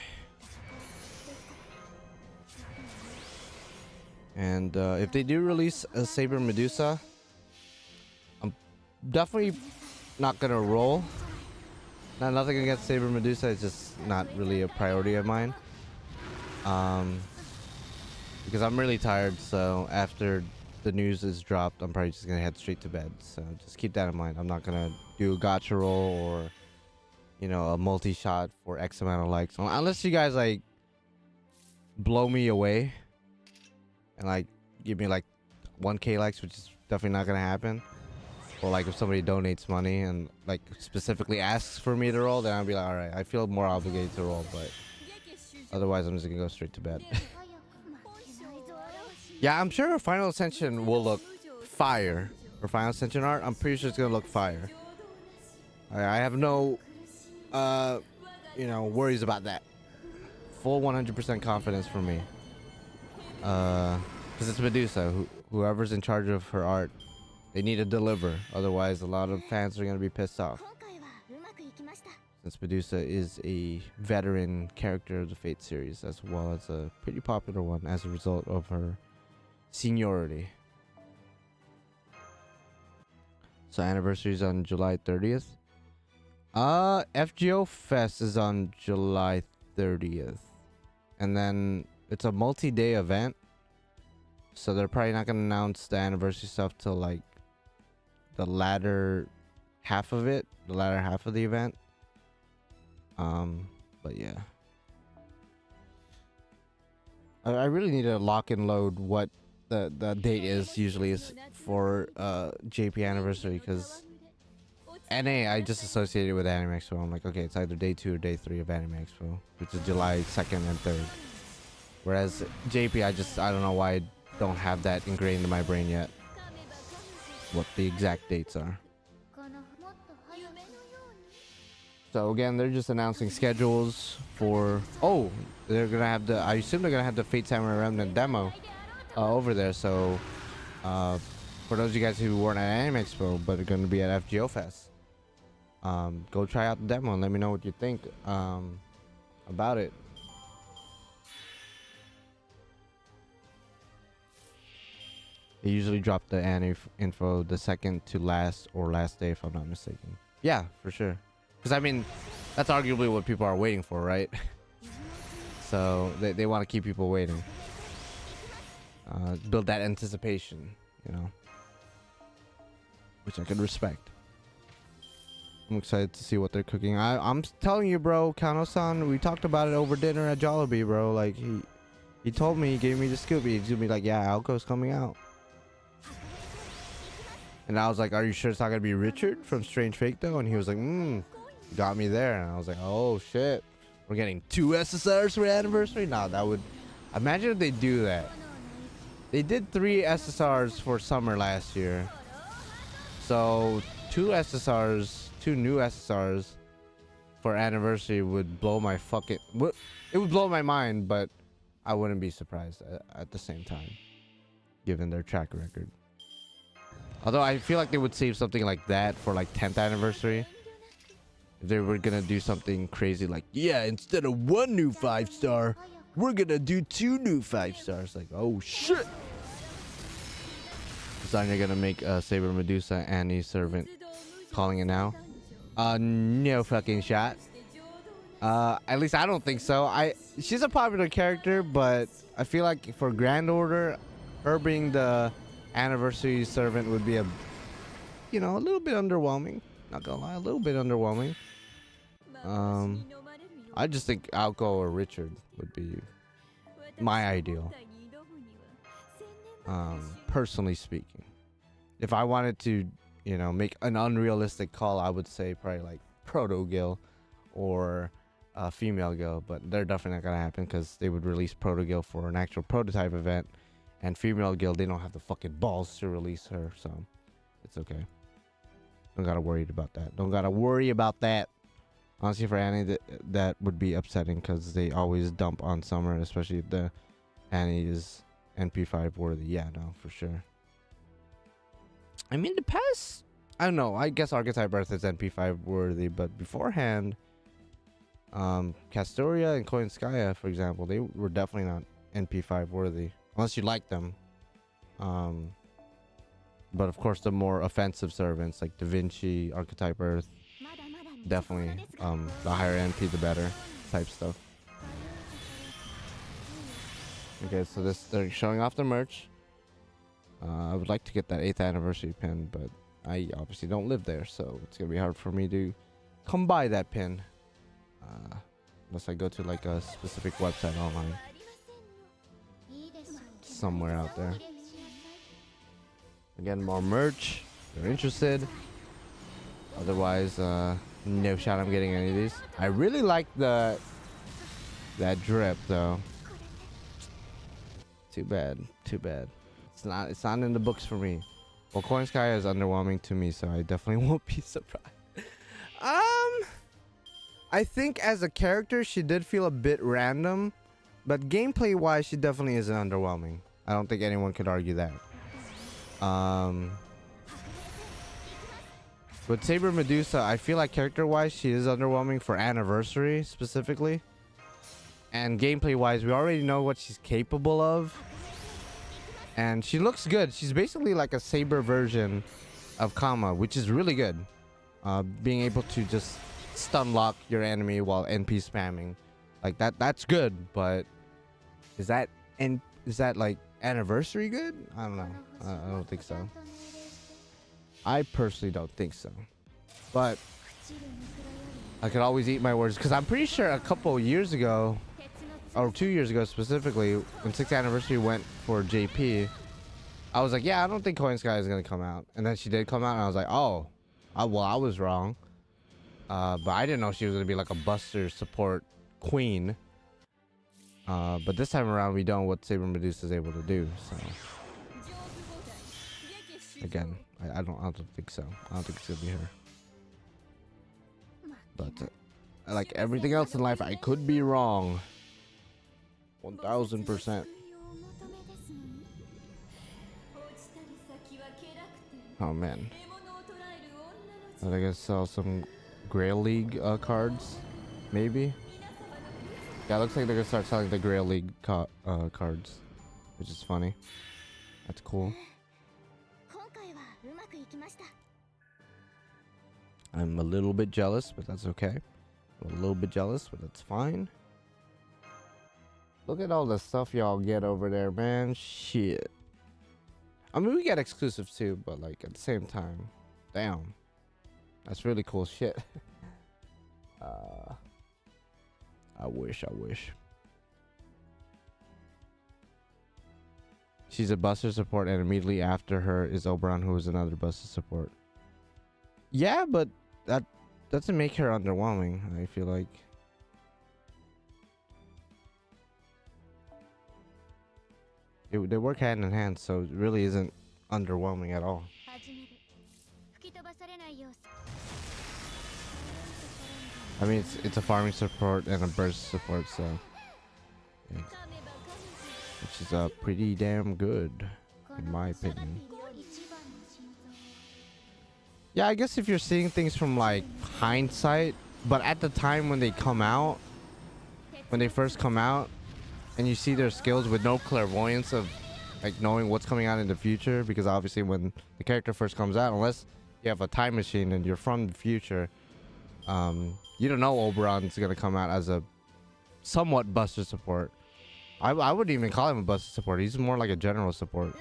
And if they do release a Saber Medusa, I'm definitely not gonna roll. Nothing against Saber Medusa, it's just not really a priority of mine. Because I'm really tired, so after the news is dropped, I'm probably just gonna head straight to bed. So just keep that in mind. I'm not gonna do a gacha roll or, you know, a multi-shot for X amount of likes. Unless you guys like blow me away and like give me like 1K likes, which is definitely not gonna happen. Or like if somebody donates money and like specifically asks for me to roll, then I'll be like, all right, I feel more obligated to roll, but otherwise I'm just gonna go straight to bed. Yeah, I'm sure Final Ascension will look fire. For Final Ascension art, I'm pretty sure it's gonna look fire. I have no, you know, worries about that. Full 100% confidence from me. Because it's Medusa. Whoever's in charge of her art, they need to deliver. Otherwise, a lot of fans are gonna be pissed off. Since Medusa is a veteran character of the Fate series, as well as a pretty popular one as a result of her seniority. So anniversary is on July 30th. FGO Fes is on July 30th. And then it's a multi-day event. So they're probably not gonna announce the anniversary stuff till like the latter half of it, the latter half of the event. But yeah. I really need to lock and load what the date usually is for JP anniversary, because NA I just associated with Anime Expo. I'm like, okay, it's either day 2 or day 3 of Anime Expo, which is July 2nd and 3rd. Whereas JP, I don't know why I don't have that ingrained in my brain yet, what the exact dates are. So again, they're just announcing schedules for, oh, they're gonna have the, I assume they're gonna have the Fate Samurai Remnant demo over there. So for those of you guys who weren't at Anime Expo but are gonna be at FGO Fes, go try out the demo and let me know what you think about it. They usually drop the anime info the second to last or last day, if I'm not mistaken. Yeah, for sure. Because I mean, that's arguably what people are waiting for, right? So they want to keep people waiting. Build that anticipation, you know, which I can respect. I'm excited to see what they're cooking. I'm telling you, bro, Kano-san, we talked about it over dinner at Jollibee, bro. Like he told me, he gave me the scoop. He's gonna be like, yeah, Alco's coming out. And I was like, are you sure it's not gonna be Richard from Strange Fake though? And he was like, got me there. And I was like, oh shit, we're getting 2 SSRs for anniversary. Nah, that would, imagine if they do that. They did 3 SSRs for summer last year, so 2 SSRs, 2 new SSRs for anniversary would blow my fucking, it would blow my mind, but I wouldn't be surprised at the same time, given their track record. Although I feel like they would save something like that for like 10th anniversary. If they were gonna do something crazy like, yeah, instead of 1 new 5-star, we're gonna do 2 new 5-stars. Like, oh shit. Designer gonna make Saber Medusa Annie's servant. Calling it now. No fucking shot. At least I don't think so. She's a popular character, but I feel like for Grand Order, her being the anniversary servant would be a, you know, a little bit underwhelming. Not gonna lie, a little bit underwhelming. I just think Alco or Richard would be my ideal. Personally speaking, if I wanted to, you know, make an unrealistic call, I would say probably like Proto Gil or Female Gil, but they're definitely not gonna happen because they would release Proto Gil for an actual prototype event, and Female Gil, they don't have the fucking balls to release her, so it's okay. Don't gotta worry about that. Don't gotta worry about that. Honestly, for Annie, that would be upsetting because they always dump on Summer, especially if the Annie is NP5 worthy. Yeah, no, for sure. I mean, the past, I don't know. I guess Archetype Earth is NP5 worthy, but beforehand, Castoria and Koinskaya, for example, they were definitely not NP5 worthy unless you like them. But of course, the more offensive servants like Da Vinci, Archetype Earth, definitely the higher NP, the better type stuff. Okay, so they're showing off the merch. I would like to get that 8th anniversary pin, but I obviously don't live there, so it's gonna be hard for me to come by that pin. Unless I go to like a specific website online. Somewhere out there. Again, more merch. If you're interested. Otherwise, no shot I'm getting any of these. I really like that drip though. Too bad. Too bad. It's not in the books for me. Well, Coin Sky is underwhelming to me, so I definitely won't be surprised. I think as a character, she did feel a bit random, but gameplay-wise, she definitely isn't underwhelming. I don't think anyone could argue that. With Saber Medusa, I feel like character-wise, she is underwhelming for Anniversary specifically. And gameplay-wise, we already know what she's capable of. And she looks good. She's basically like a Saber version of Kama, which is really good. Being able to just stun lock your enemy while NP spamming. Like that's good, but is that like Anniversary good? I don't know. I don't think so. I personally don't think so. But I could always eat my words, because I'm pretty sure a couple years ago, or 2 years ago specifically, when 6th anniversary went for JP, I was like, yeah, I don't think Coin Sky is gonna come out. And then she did come out, and I was like, oh, well, I was wrong. But I didn't know she was gonna be like a Buster support queen. But this time around, we don't know what Saber Medusa is able to do. So again, I don't think so. I don't think it's gonna be her. But like everything else in life, I could be wrong. 1000%. Oh man. Are they gonna sell some Grail League cards? Maybe? Yeah, it looks like they're gonna start selling the Grail League cards. Which is funny. That's cool. I'm a little bit jealous, but that's okay. I'm a little bit jealous, but that's fine. Look at all the stuff y'all get over there, man. Shit. I mean, we get exclusives too, but like at the same time, damn. That's really cool shit. I wish. She's a Buster support, and immediately after her is Oberon, who is another Buster support. Yeah, but that doesn't make her underwhelming, I feel like. They work hand in hand, so it really isn't underwhelming at all. I mean, it's a farming support and a burst support, so yeah. Which is pretty damn good, in my opinion. Yeah, I guess if you're seeing things from like hindsight, but at the time when they come out, when they first come out, and you see their skills with no clairvoyance of like knowing what's coming out in the future, because obviously when the character first comes out, unless you have a time machine and you're from the future, you don't know Oberon's gonna come out as a somewhat Buster support. I wouldn't even call him a Buster support. He's more like a general support,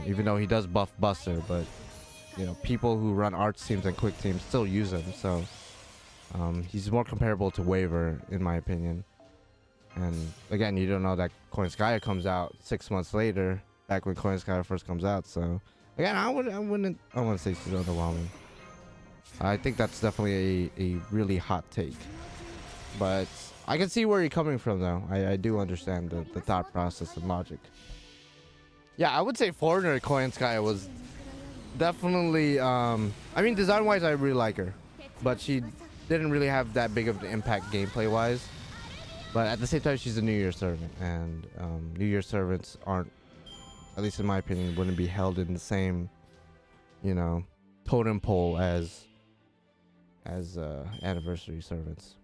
even though he does buff Buster. But you know, people who run arts teams and quick teams still use him, so he's more comparable to Waver in my opinion. And again, you don't know that Coin Sky comes out 6 months later, back when Coin Sky first comes out. So again, I wouldn't say she's underwhelming. I think that's definitely a really hot take, but I can see where you're coming from though. I do understand the thought process and logic. Yeah, I would say Foreigner Coin Sky was definitely I mean, design wise I really like her, but she didn't really have that big of an impact gameplay wise. But at the same time, she's a New Year servant, and New Year servants aren't, at least in my opinion, wouldn't be held in the same, you know, totem pole as anniversary servants.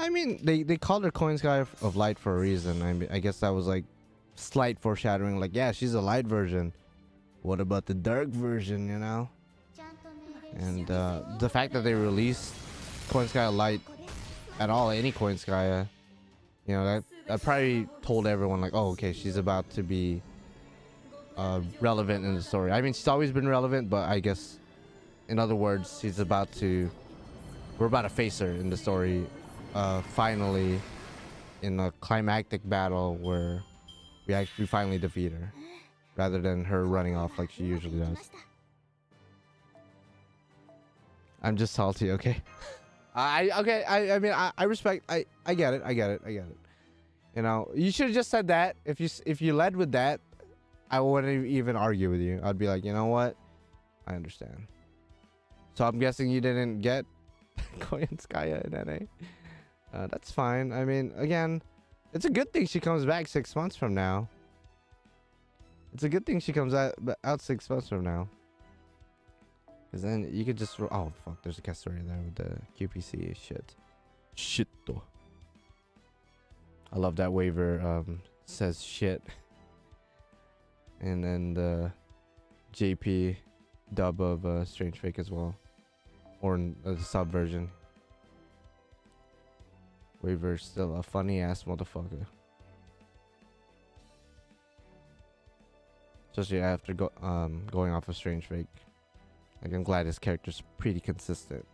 I mean, they called her Coin Sky of Light for a reason. I mean, I guess that was like slight foreshadowing. Like, yeah, she's a light version. What about the dark version, you know? And the fact that they released Coin Sky Light at all, any Coin Sky, you know, that probably told everyone like, oh, okay, she's about to be relevant in the story. I mean, she's always been relevant, but I guess, in other words, we're about to face her in the story, finally, in a climactic battle where we finally defeat her, rather than her running off like she usually does. I'm just salty, okay? I mean, I respect. I get it. You know, you should have just said that. If you led with that, I wouldn't even argue with you. I'd be like, you know what? I understand. So I'm guessing you didn't get Koyanskaya in NA. That's fine. I mean, again, it's a good thing she comes back 6 months from now. It's a good thing she comes out 6 months from now. Because then you could just... Oh, fuck. There's a cast story there with the QPC shit. Shit, though. I love that waiver says shit. And then the JP dub of Strange Fake as well. Or in the sub version. Waiver's still a funny ass motherfucker. Especially after going off of Strange Fake. Like, I'm glad his character's pretty consistent.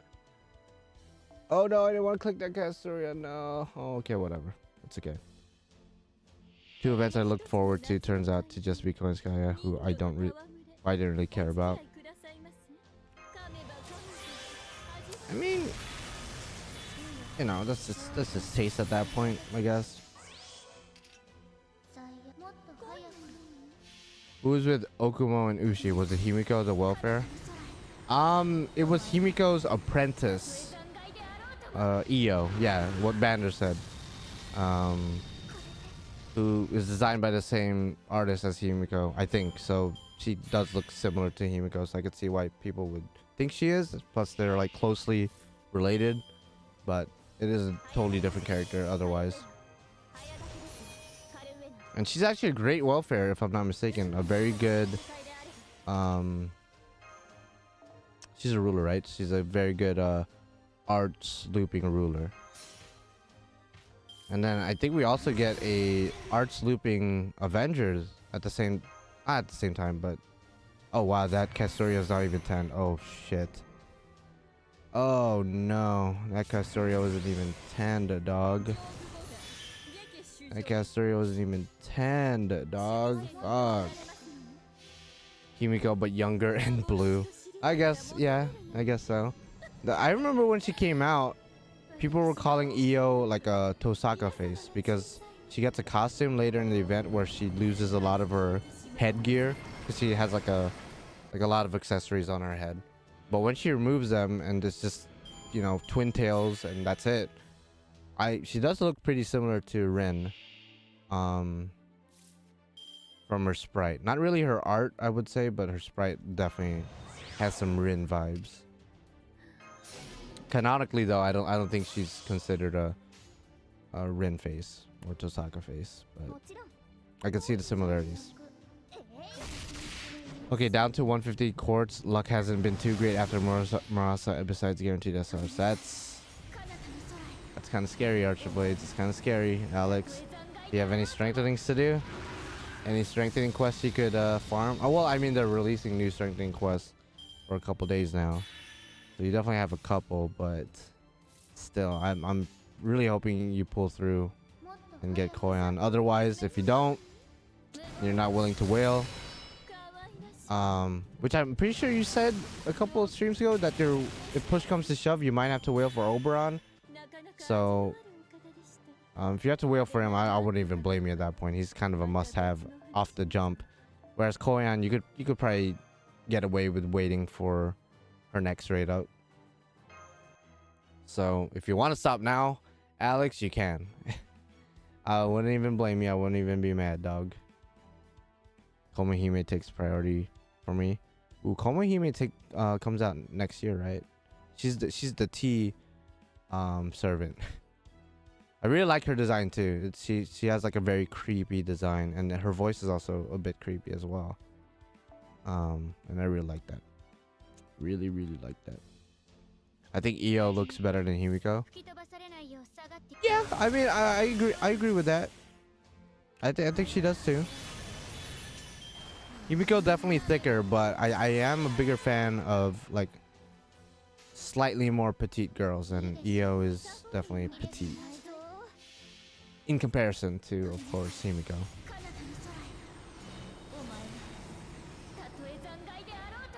Oh no, I didn't want to click that cast story. No. Oh, okay, whatever. It's okay. 2 events I looked forward to turns out to just be Koinskaya, who I didn't really care about. I mean, you know, that's just taste at that point, I guess. Who was with Okumo and Ushi? Was it Himiko the welfare? It was Himiko's apprentice. Io, yeah, what Bander said. Who is designed by the same artist as Himiko, I think. So she does look similar to Himiko, so I could see why people would think she is. Plus, they're like closely related, but it is a totally different character otherwise. And she's actually a great welfare, if I'm not mistaken. A very good, she's a ruler, right? She's a very good arts looping ruler. And then I think we also get a arts looping Avengers at the same time, but oh wow, that Castoria is not even 10. Oh shit. Oh no, that Castoria wasn't even 10, dog. That Castoria wasn't even 10, dog. Fuck. Himiko, but younger and blue. I guess, yeah, I guess so. I remember when she came out, people were calling Io like a Tosaka face because she gets a costume later in the event where she loses a lot of her headgear because she has like a lot of accessories on her head. But when she removes them and it's just, you know, twin tails and that's it, she does look pretty similar to Rin, from her sprite. Not really her art, I would say, but her sprite definitely has some Rin vibes. Canonically, though, I don't think she's considered a Rin face or Tosaka face, but I can see the similarities. Okay, down to 150 quartz. Luck hasn't been too great after Murasa besides guaranteed SRs. That's kind of scary, Archerblades. It's kind of scary, Alex. Do you have any strengthenings to do? Any strengthening quests you could farm? Oh, well, I mean, they're releasing new strengthening quests for a couple days now. So you definitely have a couple, but still, I'm really hoping you pull through and get Koyan. Otherwise, if you don't, you're not willing to whale. Which I'm pretty sure you said a couple of streams ago that if push comes to shove, you might have to whale for Oberon. So, if you have to whale for him, I wouldn't even blame you at that point. He's kind of a must-have off the jump. Whereas Koyan, you could probably get away with waiting for her next raid out. So if you want to stop now, Alex, you can. I wouldn't even blame you. I wouldn't even be mad, dog. Komohime takes priority for me. Ooh, Komohime comes out next year, right? She's the T servant. I really like her design too. She has like a very creepy design, and her voice is also a bit creepy as well. And I really like that. Really like that. I think EO looks better than Himiko. Yeah, I mean, I agree with that. I think she does too. Himiko definitely thicker, but I am a bigger fan of like slightly more petite girls, and EO is definitely petite in comparison to, of course, Himiko.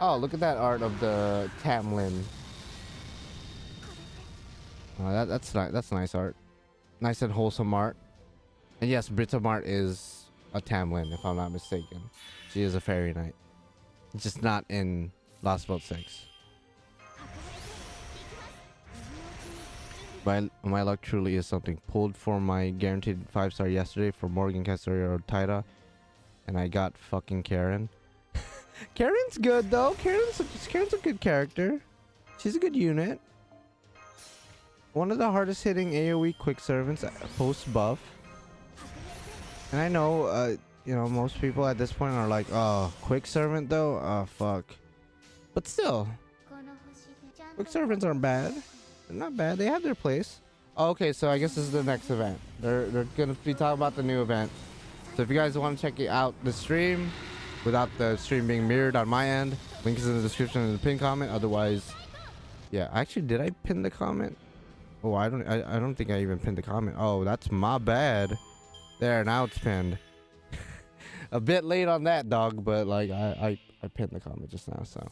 Oh, look at that art of the Tamlin. That's nice. That's nice art. Nice and wholesome art. And yes, Britomart is a Tamlin, if I'm not mistaken. She is a fairy knight. Just not in Lostbelt 6. My luck truly is something. Pulled for my guaranteed 5-star yesterday for Morgan Kessler or Taira, and I got fucking Karen. Karen's good though. Karen's a good character. She's a good unit. One of the hardest hitting AoE quick servants post buff. And I know, you know, most people at this point are like, oh, quick servant though? Oh, fuck. But still, quick servants aren't bad. They're not bad. They have their place. Oh, okay, so I guess this is the next event. They're gonna be talking about the new event. So if you guys want to check out the stream without the stream being mirrored on my end, link is in the description and the pinned comment. Otherwise, yeah. Actually, did I pin the comment? Oh, I don't think I even pinned the comment. Oh, that's my bad. There, now it's pinned. A bit late on that, dog, but like I pinned the comment just now. So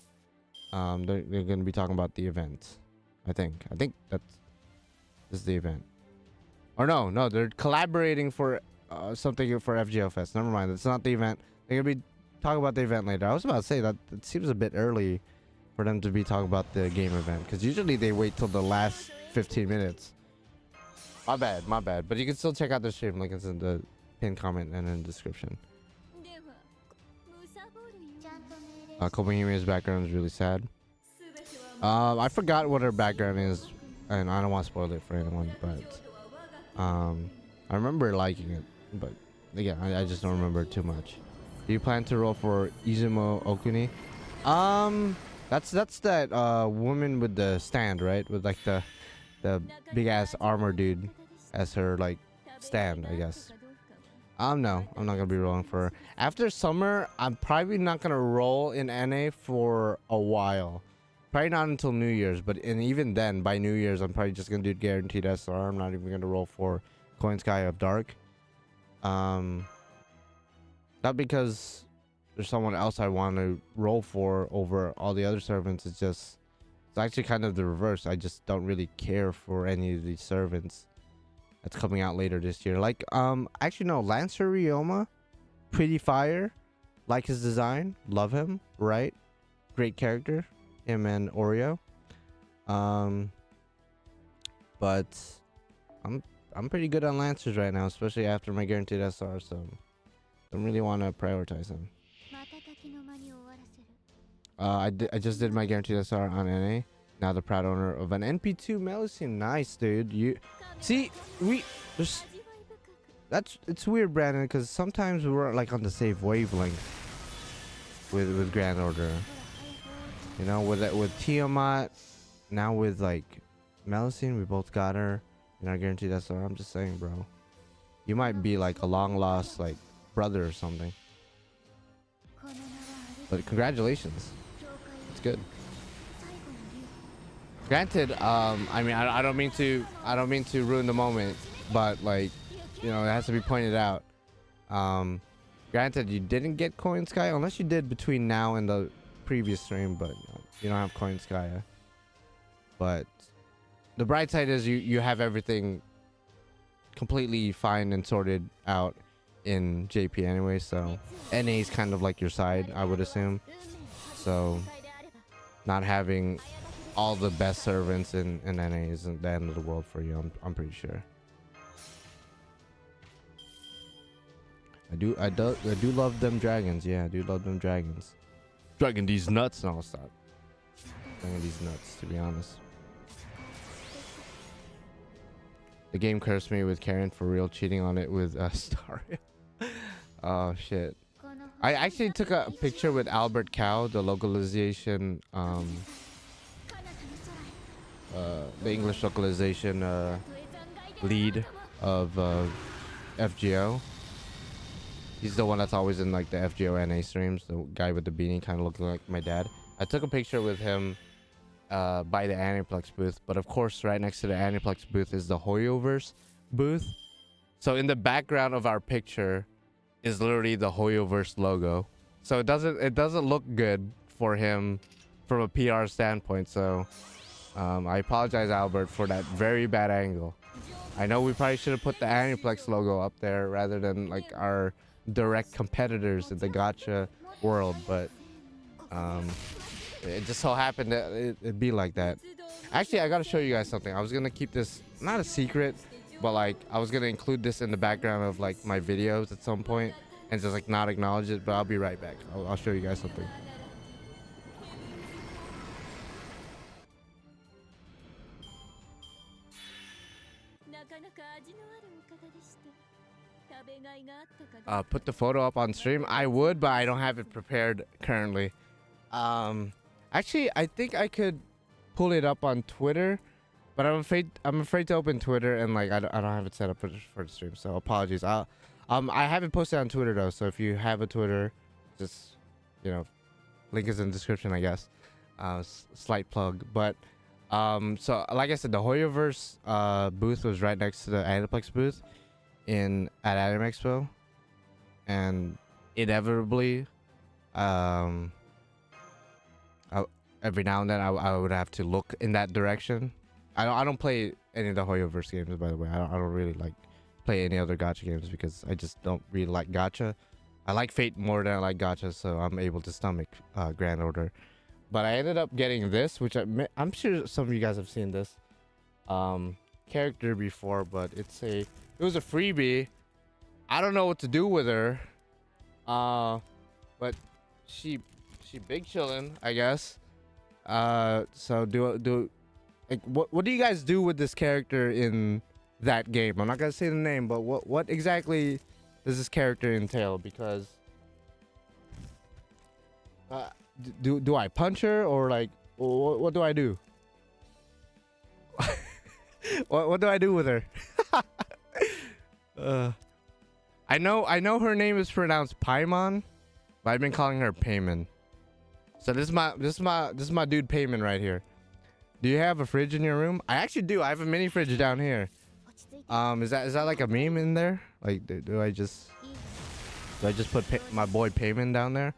they're gonna be talking about the event. I think this is the event. Or no, they're collaborating for something for FGO Fes. Never mind, it's not the event. They're gonna be talking about the event later. I was about to say that it seems a bit early for them to be talking about the game event, because usually they wait till the last 15 minutes. My bad. But you can still check out the stream. Link is in the pinned comment and in the description. Kobahime's background is really sad. I forgot what her background is, and I don't want to spoil it for anyone, but I remember liking it, but again, I just don't remember too much. Do you plan to roll for Izumo Okuni? That's that woman with the stand, right? With like the big ass armor dude as her like stand, I guess. No, I'm not gonna be rolling for her. After summer, I'm probably not gonna roll in NA for a while. Probably not until New Year's, and even then, by New Year's, I'm probably just gonna do guaranteed SR. I'm not even gonna roll for Coin Sky of Dark. Not because there's someone else I want to roll for over all the other servants. It's actually kind of the reverse. I just don't really care for any of these servants that's coming out later this year. Like, actually no, Lancer Ryoma, pretty fire. Like his design, love him, right? Great character, him and Oreo. But I'm pretty good on Lancers right now, especially after my guaranteed SR, so don't really want to prioritize him. I just did my guaranteed SR on NA. Now the proud owner of an NP2 Melusine. Nice, dude. You see, it's weird, Brandon, because sometimes we're like on the same wavelength with Grand Order. You know, with Tiamat, now with like Melusine, we both got her in our guaranteed SR. I'm just saying, bro. You might be like a long lost like brother or something. But congratulations. It's good. Granted, I mean, I don't mean to ruin the moment, but like, you know, it has to be pointed out. Granted, you didn't get Coin Sky unless you did between now and the previous stream, but you don't have Coin Sky. But the bright side is you have everything completely fine and sorted out in JP anyway, so NA is kind of like your side, I would assume. So not having all the best servants in NA isn't the end of the world for you. I'm pretty sure. I do love them dragons. Yeah, I do love them dragons. Dragging these nuts. No, stop. Dragging these nuts, to be honest. The game cursed me with Karen for real cheating on it with Star. Oh shit. I actually took a picture with Albert Cow, the localization, the English localization lead of FGO. He's the one that's always in like the FGO NA streams, the guy with the beanie kind of looking like my dad. I took a picture with him by the Aniplex booth, but of course right next to the Aniplex booth is the Hoyoverse booth. So in the background of our picture is literally the Hoyoverse logo. So it doesn't look good for him from a PR standpoint. So I apologize, Albert, for that very bad angle. I know we probably should have put the Aniplex logo up there rather than like our direct competitors in the gacha world, but it just so happened that it'd be like that. Actually, I gotta show you guys something. I was gonna keep this not a secret, but like I was gonna include this in the background of like my videos at some point and just like not acknowledge it, but I'll be right back. I'll show you guys something. Put the photo up on stream. I would, but I don't have it prepared currently. Actually, I think I could pull it up on Twitter, but I'm afraid to open Twitter and like I don't have it set up for the stream. So apologies. I have it posted on Twitter though. So if you have a Twitter, just link is in the description, I guess. Slight plug, but so like I said, the Hoyoverse booth was right next to the Aniplex booth at Anime Expo, and inevitably every now and then I would have to look in that direction. I don't play any of the Hoyoverse games, by the way. I don't really like play any other gacha games because I just don't really like gacha. I like Fate more than I like gacha, so I'm able to stomach Grand Order. But I ended up getting this, which I'm sure some of you guys have seen this character before, but it was a freebie. I don't know what to do with her, but she big chillin', I guess. So like what do you guys do with this character in that game? I'm not gonna say the name, but what exactly does this character entail? Because do I punch her, or like what do I do? what do I do with her? I know her name is pronounced Paimon, but I've been calling her Payman. So this is my dude Payman right here. Do you have a fridge in your room? I actually do. I have a mini fridge down here. Is that like a meme in there? Like do I just put my boy Payman down there?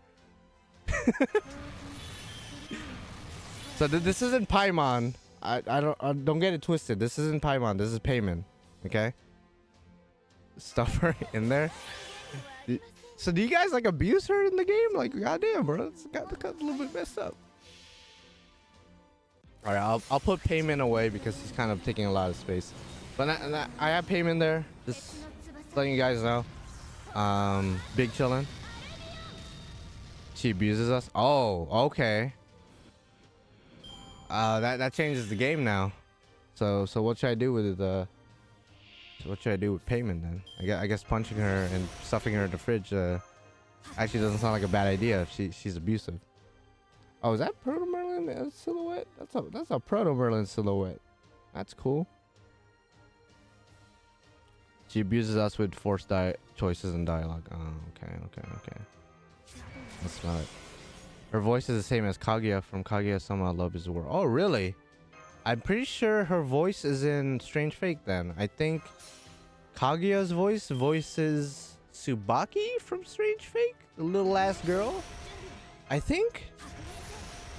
So this isn't Paimon. I don't get it twisted. This isn't Paimon. This is Payman. Okay. Stuff her in there. So do you guys like abuse her in the game? Like goddamn, bro, it's got a little bit messed up. All right, I'll put Payman away because he's kind of taking a lot of space. But I have Payman there. Just letting you guys know. Big chillin'. She abuses us. Oh, okay. That changes the game now. So what should I do with it? So what should I do with Payman then? I guess punching her and stuffing her in the fridge actually doesn't sound like a bad idea if she's abusive. Oh, is that Proto Merlin silhouette? That's a Proto Merlin silhouette. That's cool. She abuses us with forced choices and dialogue. Oh, okay. Let's smell it. Her voice is the same as Kaguya from Kaguya-sama Love is the World. Oh, really? I'm pretty sure her voice is in Strange Fate then. I think Kaguya's voice voices Tsubaki from Strange Fate, the little ass girl. I think.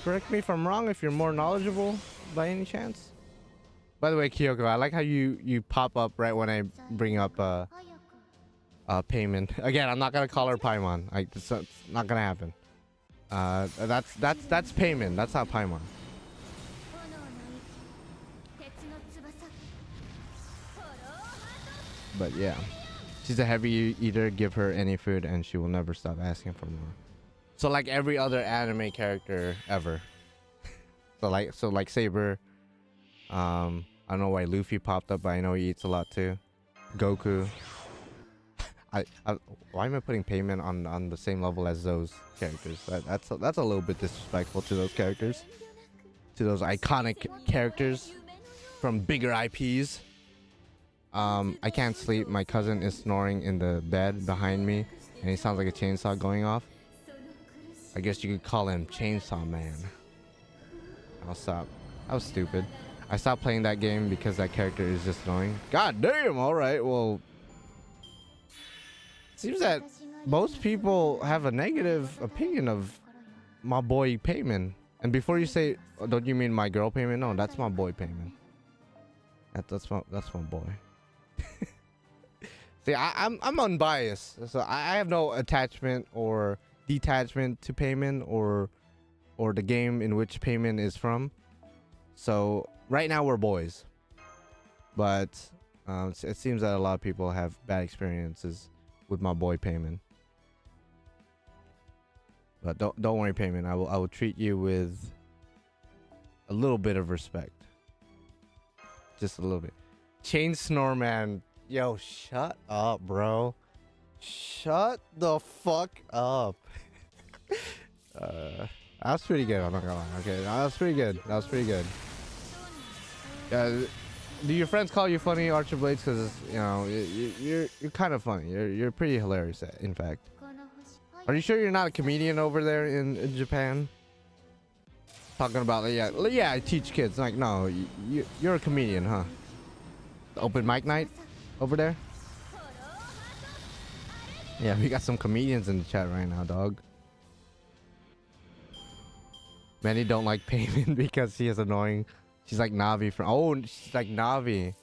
Correct me if I'm wrong if you're more knowledgeable by any chance. By the way, Kyoko, I like how you pop up right when I bring up Payman. Again, I'm not gonna call her Paimon. It's not gonna happen. That's Payman. That's not Paimon. But yeah, she's a heavy eater. Give her any food and she will never stop asking for more. So like every other anime character ever. so like Saber, I don't know why Luffy popped up, but I know he eats a lot too. Goku. Why am I putting payment on the same level as those characters? That's a little bit disrespectful to those characters, to those iconic characters from bigger IPs. I can't sleep. My cousin is snoring in the bed behind me, and he sounds like a chainsaw going off. I guess you could call him Chainsaw Man. I'll stop. I was stupid. I stopped playing that game because that character is just annoying. God damn! Alright, well... Seems that most people have a negative opinion of my boy Payman. And before you say, oh, don't you mean my girl Payman? No, that's my boy Payman. That's my boy. See, I'm unbiased, so I have no attachment or detachment to Payman or the game in which Payman is from. So right now we're boys, but it seems that a lot of people have bad experiences with my boy Payman. But don't worry, Payman. I will treat you with a little bit of respect, just a little bit. Chain Snore Man, yo, shut up, bro. Shut the fuck up. That's pretty good. I'm not gonna lie. Okay, that's pretty good. That was pretty good. Do your friends call you funny, Archer Blades? Because you know you're kind of funny. You're pretty hilarious. In fact, are you sure you're not a comedian over there in Japan? Talking about yeah, I teach kids. Like no, you're a comedian, huh? Open mic night over there. Yeah, we got some comedians in the chat right now, dog. Many don't like Payman because she is annoying. She's like Navi from... Oh, she's like Navi.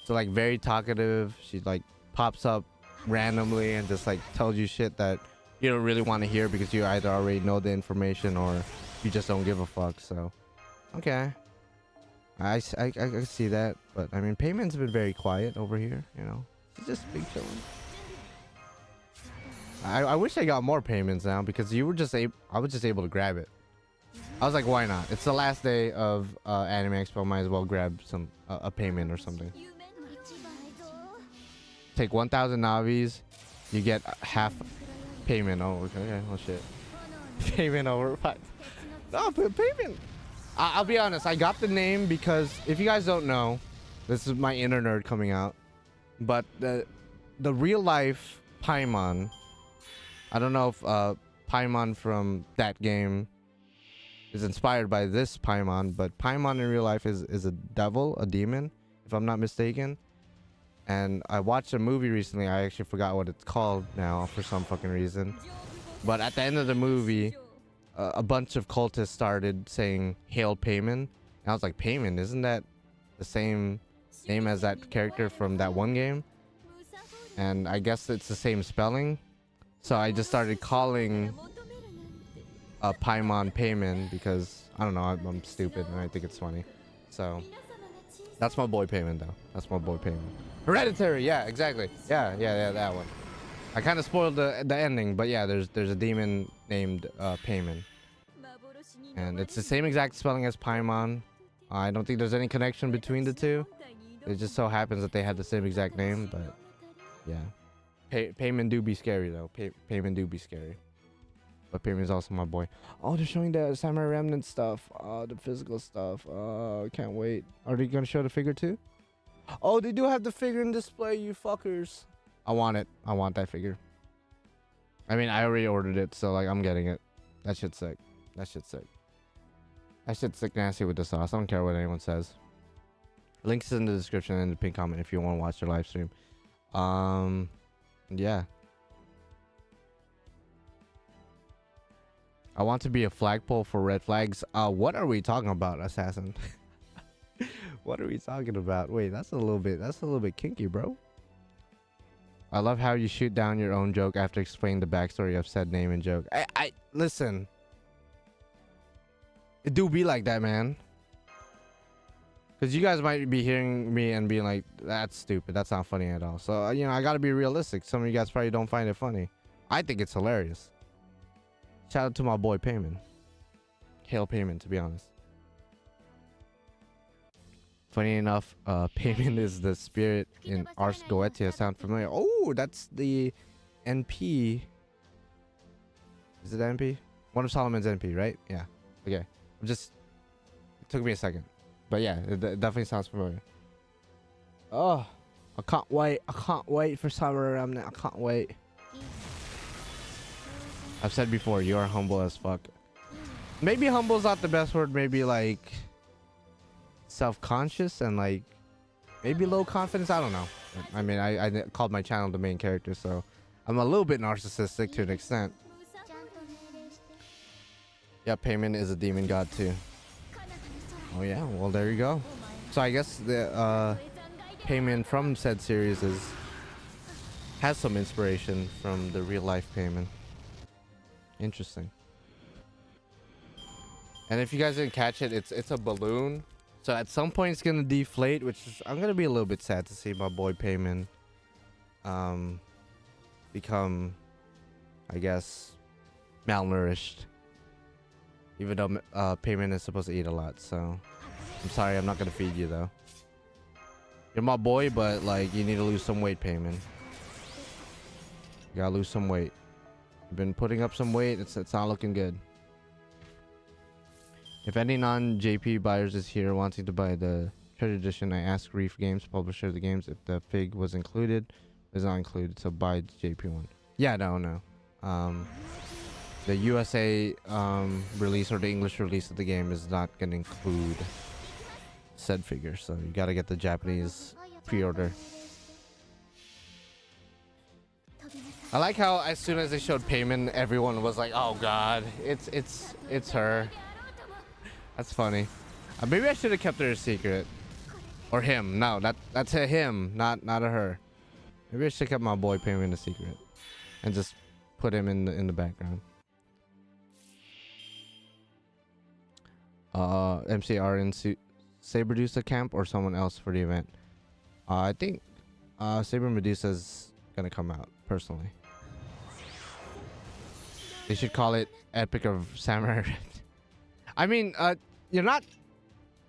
So like very talkative. She like pops up randomly and just like tells you shit that you don't really want to hear because you either already know the information or you just don't give a fuck. So, okay. I see that. But I mean, Payman's been very quiet over here, you know. She's just big chilling. I wish I got more Paymans now because I was just able to grab it. I was like, why not? It's the last day of Anime Expo. Might as well grab some a payment or something. Take 1,000 Navis, you get half payment. Oh, okay. Oh shit. Payment over 5. No, payment. I'll be honest. I got the name because if you guys don't know, this is my inner nerd coming out. But the real life Paimon. I don't know if Paimon from that game is inspired by this Paimon, but Paimon in real life is a devil, a demon, if I'm not mistaken. And I watched a movie recently. I actually forgot what it's called now for some fucking reason. But at the end of the movie, a bunch of cultists started saying "Hail Payman," and I was like, "Payman, isn't that the same name as that character from that one game?" And I guess it's the same spelling. So I just started calling Paimon Payman because I don't know, I'm stupid and I think it's funny. So that's my boy Payman though. That's my boy Payman. Hereditary, yeah, exactly. Yeah, that one. I kind of spoiled the ending, but yeah, there's a demon named Payman, and it's the same exact spelling as Paimon. I don't think there's any connection between the two. It just so happens that they had the same exact name, but yeah. Payman do be scary though. Payman do be scary. But Payman's also my boy. Oh, they're showing the Samurai Remnant stuff. The physical stuff. Can't wait. Are they gonna show the figure too? Oh, they do have the figure in display, you fuckers. I want it. I want that figure. I mean, I already ordered it, so like I'm getting it. That shit's sick. That shit's sick. That shit's sick nasty with the sauce. I don't care what anyone says. Links in the description and the pinned comment if you want to watch the live stream. Yeah. I want to be a flagpole for red flags. What are we talking about, Assassin? What are we talking about? Wait, that's a little bit kinky, bro. I love how you shoot down your own joke after explaining the backstory of said name and joke. I listen. It do be like that, man. Because you guys might be hearing me and being like, that's stupid. That's not funny at all. So, you know, I got to be realistic. Some of you guys probably don't find it funny. I think it's hilarious. Shout out to my boy Payman. Hail Payman, to be honest. Funny enough, payment is the spirit in Ars Goetia. Sound familiar? Oh, that's the NP. Is it NP? One of Solomon's NP, right? Yeah. Okay. It took me a second. But yeah, it definitely sounds familiar. Oh, I can't wait. I can't wait for Saber Remnant. I can't wait. I've said before, you are humble as fuck. Maybe humble is not the best word. Maybe like self-conscious and like maybe low confidence. I don't know. I mean, I called my channel the main character, so I'm a little bit narcissistic to an extent. Yeah, payment is a demon god too. Oh yeah, well there you go. So I guess the payment from said series has some inspiration from the real life payment. Interesting. And if you guys didn't catch it, it's a balloon. So at some point it's gonna deflate, which is I'm gonna be a little bit sad to see my boy Payman become, I guess, malnourished. Even though Payman is supposed to eat a lot, so I'm sorry, I'm not gonna feed you though. You're my boy, but like you need to lose some weight, Payman. You gotta lose some weight. You've been putting up some weight. It's not looking good. If any non-JP buyers is here wanting to buy the treasure edition, I asked Reef Games, publisher of the games, if the fig was included. It's not included, so buy the JP one. Yeah, no. The USA release or the English release of the game is not going to include said figure, so you got to get the Japanese pre-order. I like how as soon as they showed payment, everyone was like, "Oh God, it's her." That's funny. Maybe I should have kept her a secret, or him. No, that's a him, not a her. Maybe I should have kept my boy payment a secret, and just put him in the background. MCR in Saber Medusa camp or someone else for the event. I think Saber Medusa is gonna come out personally. They should call it Epic of Samurai. I mean, you're not.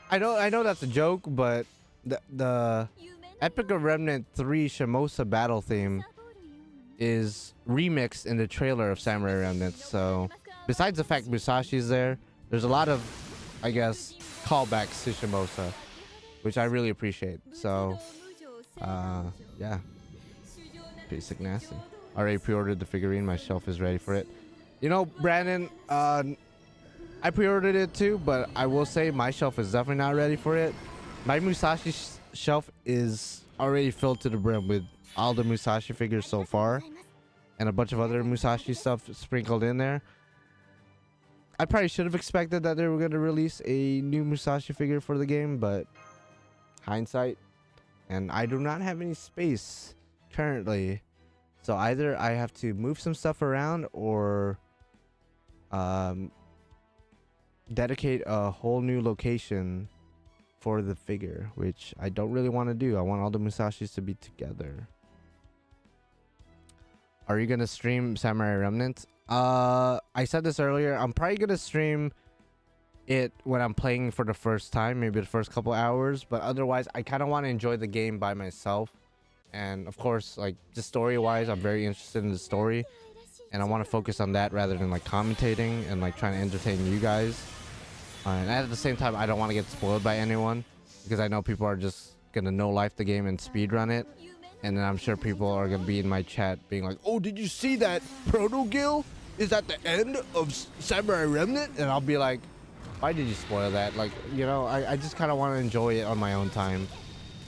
I know that's a joke, but the Epic of Remnant 3 Shimosa battle theme is remixed in the trailer of Samurai Remnant. So besides the fact Musashi's there, there's a lot of, I guess, callbacks to Shimosa, which I really appreciate. So yeah, basic nasty. Already pre-ordered the figurine. My shelf is ready for it. You know, Brandon, I pre-ordered it too, but I will say my shelf is definitely not ready for it. My Musashi shelf is already filled to the brim with all the Musashi figures so far, and a bunch of other Musashi stuff sprinkled in there. I probably should have expected that they were going to release a new Musashi figure for the game, but hindsight. And I do not have any space currently, so either I have to move some stuff around or dedicate a whole new location for the figure, which I don't really want to do. I want all the Musashis to be together. Are you gonna stream Samurai Remnant? I said this earlier. I'm probably gonna stream it when I'm playing for the first time, maybe the first couple hours, but otherwise I kind of want to enjoy the game by myself. And of course, like, just story wise, I'm very interested in the story, and I want to focus on that rather than like commentating and like trying to entertain you guys. And at the same time, I don't want to get spoiled by anyone, because I know people are just gonna no life the game and speedrun it, and then I'm sure people are gonna be in my chat being like, "Oh, did you see that Proto Gill is at the end of Samurai Remnant?" And I'll be like, "Why did you spoil that?" Like, you know, I just kind of want to enjoy it on my own time,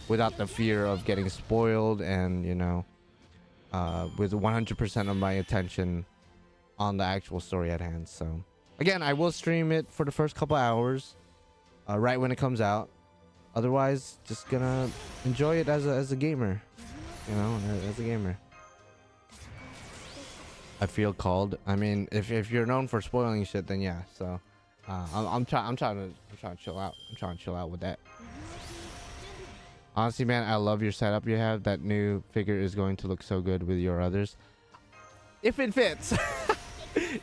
without the fear of getting spoiled, and you know, with 100% of my attention on the actual story at hand. So again, I will stream it for the first couple hours, right when it comes out. Otherwise, just gonna enjoy it as a gamer, you know, as a gamer. I feel called. I mean, if you're known for spoiling shit, then yeah. So I'm trying to chill out. I'm trying to chill out with that. Honestly, man, I love your setup you have. That new figure is going to look so good with your others, if it fits.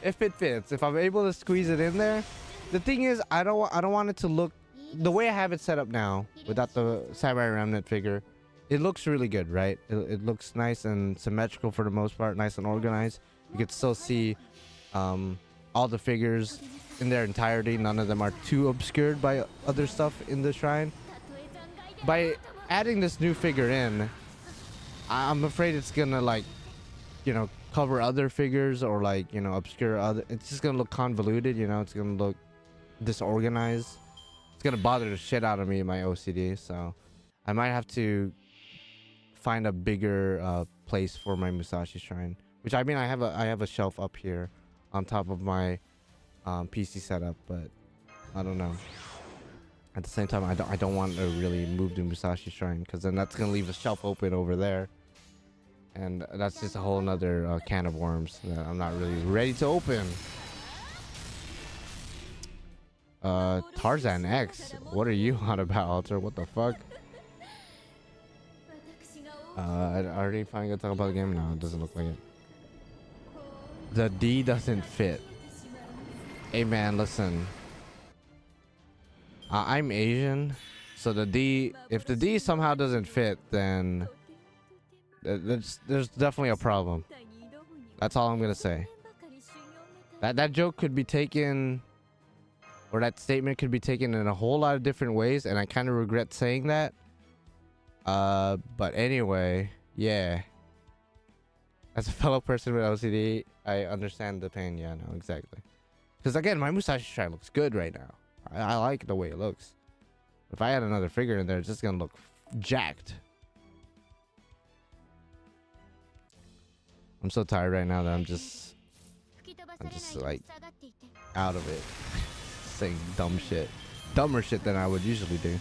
If it fits, if I'm able to squeeze it in there. The thing is, I don't want it to look the way I have it set up now, without the Samurai Remnant figure, it looks really good, right? It looks nice and symmetrical for the most part, nice and organized. You can still see all the figures in their entirety. None of them are too obscured by other stuff in the shrine. By adding this new figure in, I'm afraid it's gonna, like, you know, cover other figures or, like, you know, obscure other. It's just gonna look convoluted, you know. It's gonna look disorganized. It's gonna bother the shit out of me in my OCD. So I might have to find a bigger place for my Musashi shrine. Which, I mean, I have a shelf up here on top of my PC setup, but I don't know. At the same time, I don't want to really move the Musashi shrine, because then that's gonna leave a shelf open over there, and that's just a whole nother can of worms that I'm not really ready to open. Tarzan X, what are you on about, Alter? What the fuck? Are you finally gonna talk about the game? No, it doesn't look like it. The D doesn't fit. Hey man, listen. I'm Asian, so the D, if the D somehow doesn't fit, then there's definitely a problem. That's all I'm gonna say. That joke could be taken, or that statement could be taken in a whole lot of different ways, and I kind of regret saying that. But anyway, yeah. As a fellow person with OCD, I understand the pain. Yeah, no, exactly. Because again, my Musashi shrine looks good right now. I like the way it looks. If I had another figure in there, it's just gonna look jacked. I'm so tired right now that I'm just like out of it, saying dumb shit, dumber shit than I would usually do.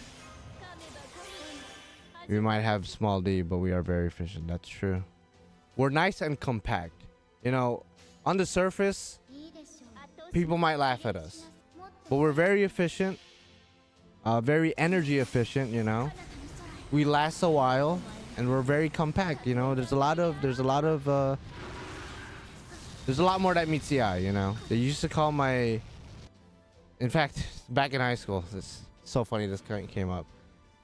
We might have small D, but we are very efficient. That's true. We're nice and compact. You know, on the surface, people might laugh at us, but we're very efficient, very energy efficient. You know, we last a while, and we're very compact. You know, there's a lot more that meets the eye. You know, they used to call my, in fact, back in high school, it's so funny this came up.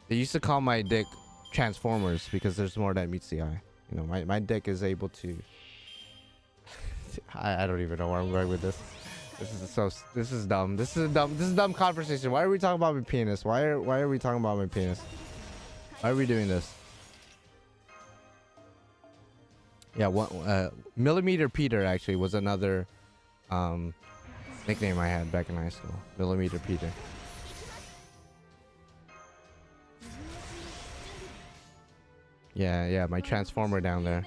They used to call my dick Transformers because there's more that meets the eye. You know, my dick is able to. I don't even know where I'm going with this. This is dumb. This is dumb conversation. Why are we talking about my penis? Why are we talking about my penis? Why are we doing this? Yeah, Millimeter Peter actually was another nickname I had back in high school. Millimeter Peter. Yeah, my Transformer down there.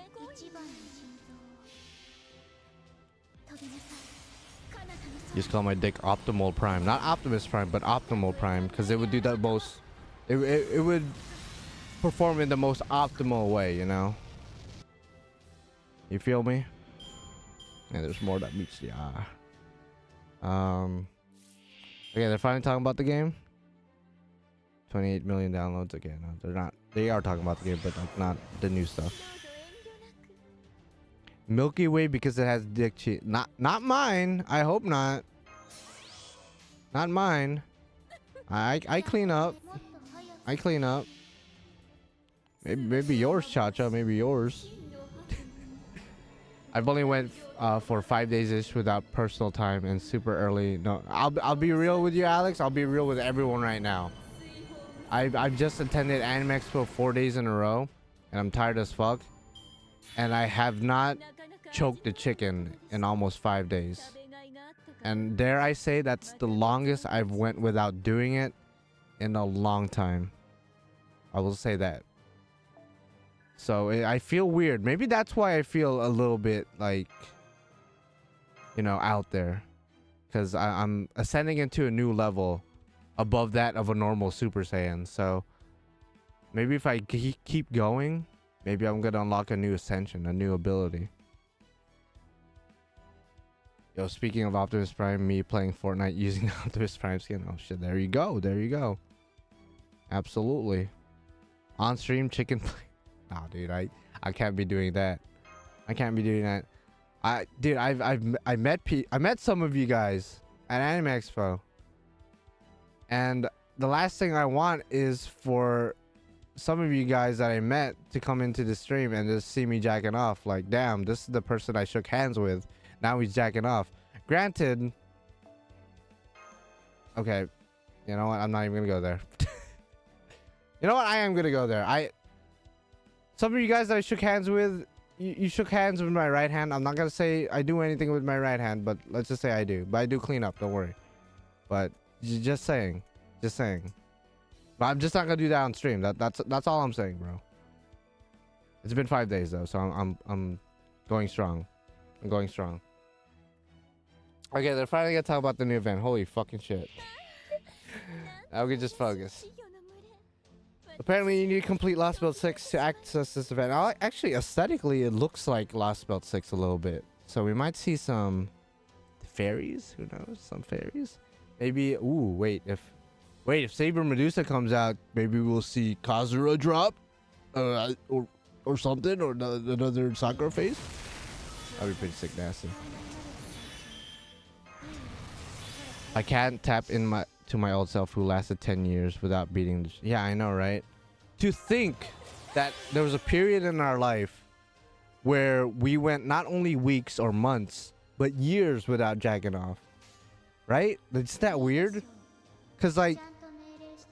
Just call my dick Optimal Prime. Not Optimus Prime, but Optimal Prime, because it would do the most... It would perform in the most optimal way, you know? You feel me? And there's more that meets the eye. Okay, they're finally talking about the game. 28 million downloads. Okay, no, they're not. They are talking about the game, but like not the new stuff. Milky Way because it has dick cheese. Not mine. I hope not. Not mine. I clean up. I clean up. Maybe yours, Cha-Cha. Maybe yours. I've only went for 5 days ish without personal time and super early. No, I'll be real with you, Alex. I'll be real with everyone right now. I've just attended Anime Expo 4 days in a row, and I'm tired as fuck. And I have not choked a chicken in almost 5 days. And dare I say that's the longest I've went without doing it in a long time. I will say that. So I feel weird. Maybe that's why I feel a little bit like, you know, out there. Because I'm ascending into a new level above that of a normal Super Saiyan. So maybe if I keep going, maybe I'm going to unlock a new ascension, a new ability. Yo, speaking of Optimus Prime, me playing Fortnite using the Optimus Prime skin. Oh shit, there you go. There you go. Absolutely. On stream chicken play. Nah, dude, I can't be doing that. I can't be doing that. I met some of you guys at Anime Expo. And the last thing I want is for some of you guys that I met to come into the stream and just see me jacking off. Like, damn, this is the person I shook hands with. Now he's jacking off. Granted. Okay. You know what? I'm not even gonna go there. You know what? I am gonna go there. Some of you guys that I shook hands with, you shook hands with my right hand. I'm not gonna say I do anything with my right hand, but let's just say I do. But I do clean up, don't worry. But just saying. Just saying. But I'm just not gonna do that on stream. That's all I'm saying, bro. It's been 5 days though, so I'm going strong. I'm going strong. Okay, they're finally gonna talk about the new event. Holy fucking shit. Now we can just focus. Apparently, you need to complete Lostbelt 6 to access this event. Actually, aesthetically, it looks like Lostbelt 6 a little bit. So we might see some fairies. Who knows? Some fairies. Maybe. Ooh, wait. If Saber Medusa comes out, maybe we'll see Kazura drop, or something, or another Sakura face. That'd be pretty sick, nasty. I can't tap in to my old self who lasted 10 years without beating. Yeah, I know, right? To think that there was a period in our life where we went not only weeks or months, but years without jacking off. Right? It's that weird. Cause like,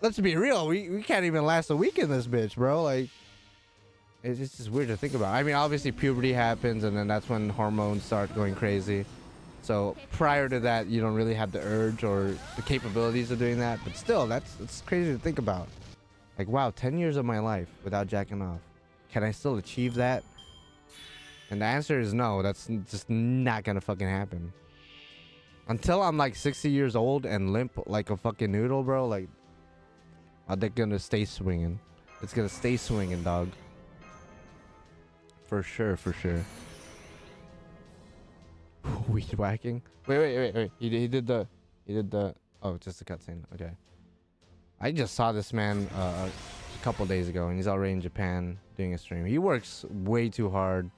let's be real, we can't even last a week in this bitch, bro. Like, it's just weird to think about. I mean, obviously puberty happens, and then that's when hormones start going crazy. So prior to that, you don't really have the urge or the capabilities of doing that. But still, it's crazy to think about. Like, wow, 10 years of my life without jacking off. Can I still achieve that? And the answer is no. That's just not gonna fucking happen. Until I'm like 60 years old and limp like a fucking noodle, bro. Like, they're gonna stay swinging. It's gonna stay swinging, dog. For sure, for sure. Weed whacking. Wait. He did the. Oh, just a cutscene. Okay. I just saw this man a couple days ago, and he's already in Japan doing a stream. He works way too hard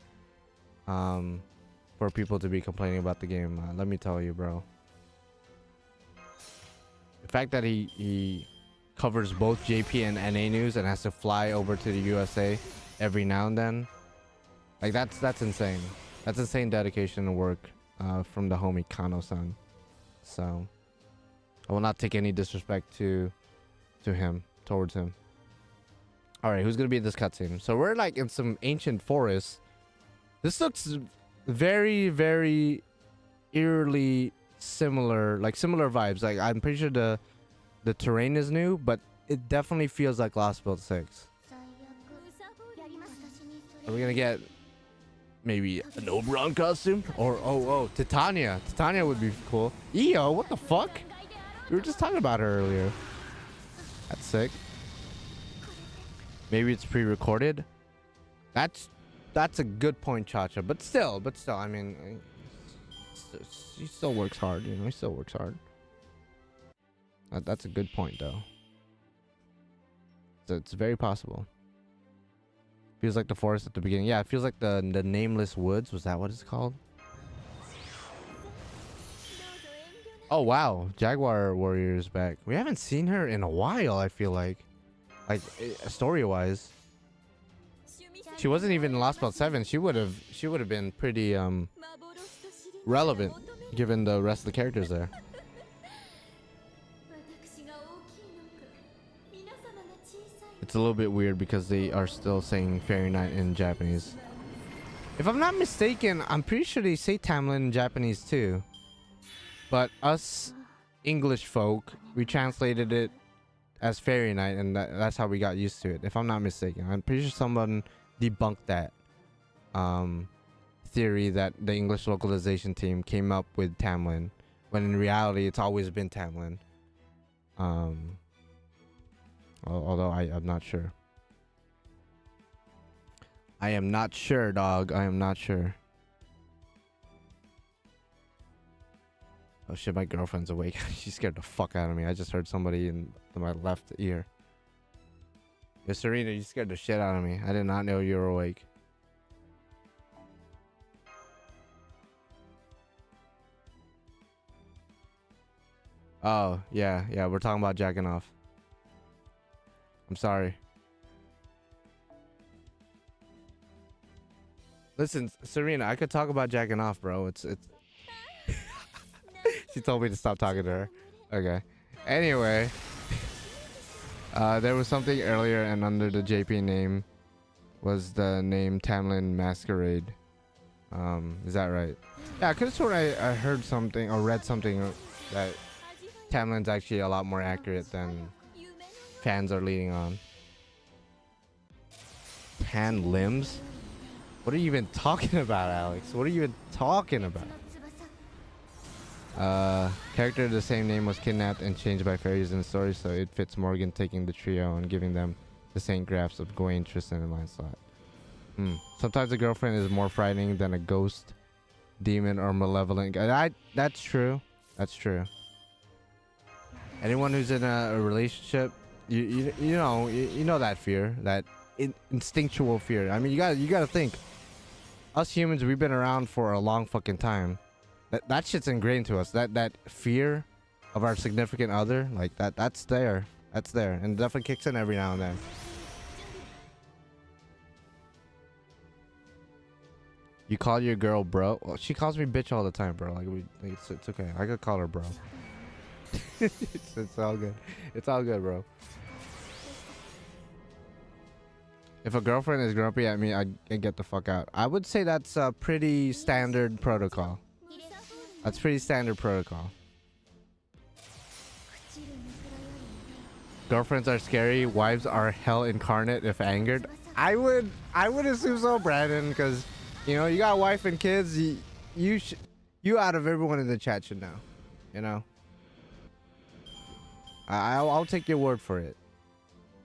for people to be complaining about the game. Let me tell you, bro. The fact that he covers both JP and NA news and has to fly over to the USA every now and then, like that's insane. That's insane dedication and work from the homie Kano-san. So I will not take any disrespect towards him. All right, who's gonna be in this cutscene? So we're like in some ancient forest. This looks very, very eerily similar, like similar vibes. Like, I'm pretty sure the terrain is new, but it definitely feels like Lostbelt 6. Are we gonna get maybe an Oberon costume? Or oh, Titania. Titania would be cool. Io, what the fuck? We were just talking about her earlier. That's sick. Maybe it's pre-recorded. That's a good point, Chacha. But still, I mean, he still works hard. You know, he still works hard. That's a good point, though. So it's very possible. Feels like the forest at the beginning. Yeah, it feels like the Nameless Woods. Was that what it's called? Oh wow, Jaguar Warrior is back. We haven't seen her in a while. I feel like story-wise, she wasn't even in Lostbelt 7. She would have been pretty relevant given the rest of the characters there. It's a little bit weird because they are still saying Fairy Night in Japanese. If I'm not mistaken, I'm pretty sure they say Tamlin in Japanese too. But us English folk, we translated it as Fairy Night, and that's how we got used to it. If I'm not mistaken, I'm pretty sure someone debunked that theory that the English localization team came up with Tamlin, when in reality it's always been Tamlin. Although I'm not sure. I am not sure, dog. I am not sure. Oh shit, my girlfriend's awake. She scared the fuck out of me. I just heard somebody in my left ear. Yo, Serena, you scared the shit out of me. I did not know you were awake. Oh, yeah, we're talking about jacking off. I'm sorry. Listen, Serena, I could talk about jacking off, bro. It's She told me to stop talking to her. Okay. Anyway, there was something earlier, and under the JP name was the name Tamlin Masquerade. Is that right? Yeah, I could have sworn I heard something or read something that Tamlin's actually a lot more accurate than fans are leading on. Tan limbs? What are you even talking about, Alex? What are you even talking about? Character of the same name was kidnapped and changed by fairies in the story, so it fits Morgan taking the trio and giving them the same graphs of Gawain, Tristan, and Lancelot. Sometimes a girlfriend is more frightening than a ghost, demon, or malevolent guy. That's true. That's true. Anyone who's in a relationship, you know that fear, that instinctual fear. I mean, you gotta think. Us humans, we've been around for a long fucking time. That shit's ingrained to us. That fear of our significant other, like that's there. That's there, and it definitely kicks in every now and then. You call your girl bro? Well, she calls me bitch all the time, bro. Like it's okay. I could call her bro. it's all good. It's all good, bro. If a girlfriend is grumpy at me, I get the fuck out. I would say that's a pretty standard protocol. That's pretty standard protocol. Girlfriends are scary. Wives are hell incarnate if angered. I would assume so, Brandon, because you know you got a wife and kids. You out of everyone in the chat should know. You know. I'll take your word for it.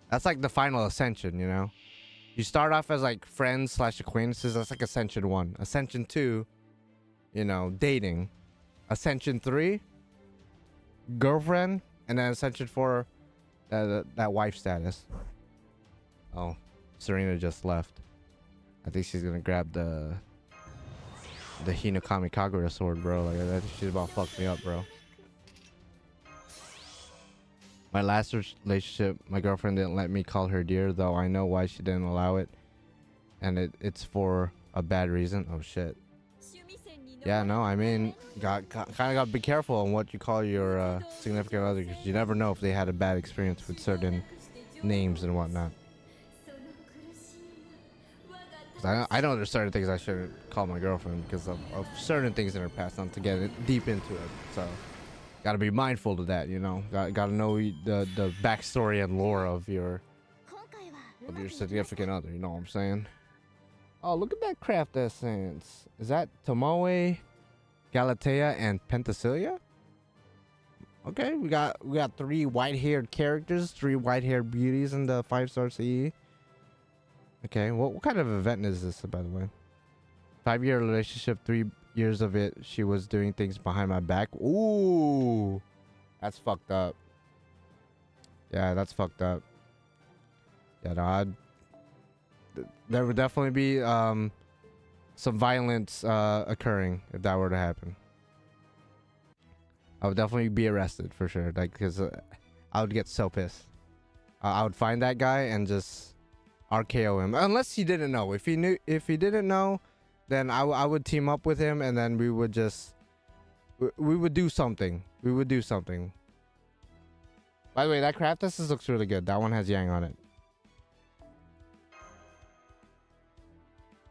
That's like the final ascension, you know. You start off as like friends / acquaintances. That's like Ascension 1. Ascension 2, you know, dating. Ascension 3, girlfriend. And then Ascension 4, that wife status. Oh, Serena just left. I think she's gonna grab the Hinokami Kagura sword, bro. Like, I think she's about to fuck me up, bro. My last relationship, my girlfriend didn't let me call her dear, though I know why she didn't allow it. And it's for a bad reason. Oh, shit. Yeah, no, I mean, kind of got to be careful on what you call your significant other, because you never know if they had a bad experience with certain names and whatnot. I know there's certain things I shouldn't call my girlfriend because of certain things in her past, not to get deep into it. So, gotta be mindful of that, you know. Gotta know the backstory and lore of your significant other. You know what I'm saying? Oh, look at that craft essence. Is that Tomoe, Galatea, and Penthesilea? Okay, we got 3 white-haired characters, 3 white-haired beauties in the 5-star CE. Okay, what kind of event is this, by the way? 5-year relationship, 3 years of it, she was doing things behind my back. Ooh, that's fucked up. Yeah, that's fucked up. Yeah, no, there would definitely be some violence occurring if that were to happen. I would definitely be arrested for sure, like, because I would get so pissed. I would find that guy and just RKO him, unless he didn't know. If he didn't know, then I would team up with him, and then we would do something. We would do something. By the way, that craft essence looks really good. That one has Yang on it.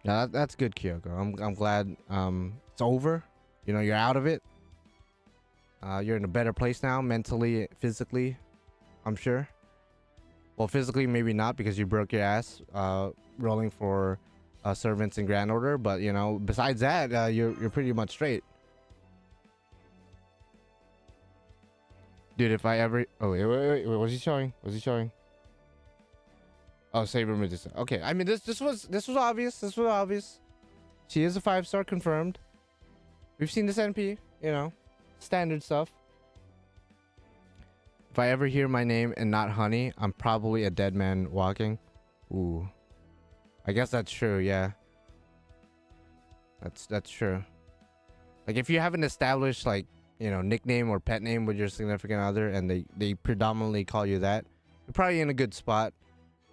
Yeah, that's good, Kyoko. I'm glad it's over. You know, you're out of it. You're in a better place now, mentally, physically, I'm sure. Well, physically maybe not, because you broke your ass rolling for servants in Grand Order, but you know, besides that, you're pretty much straight. Dude, if I ever... Oh, wait, what's he showing? What's he showing? Oh, Saber Medusa. Okay, I mean, this was obvious. This was obvious. She is a 5-star confirmed. We've seen this NP, you know, standard stuff. If I ever hear my name and not honey, I'm probably a dead man walking. Ooh. I guess that's true, yeah. That's true. Like, if you have an established, like, you know, nickname or pet name with your significant other, and they predominantly call you that, you're probably in a good spot.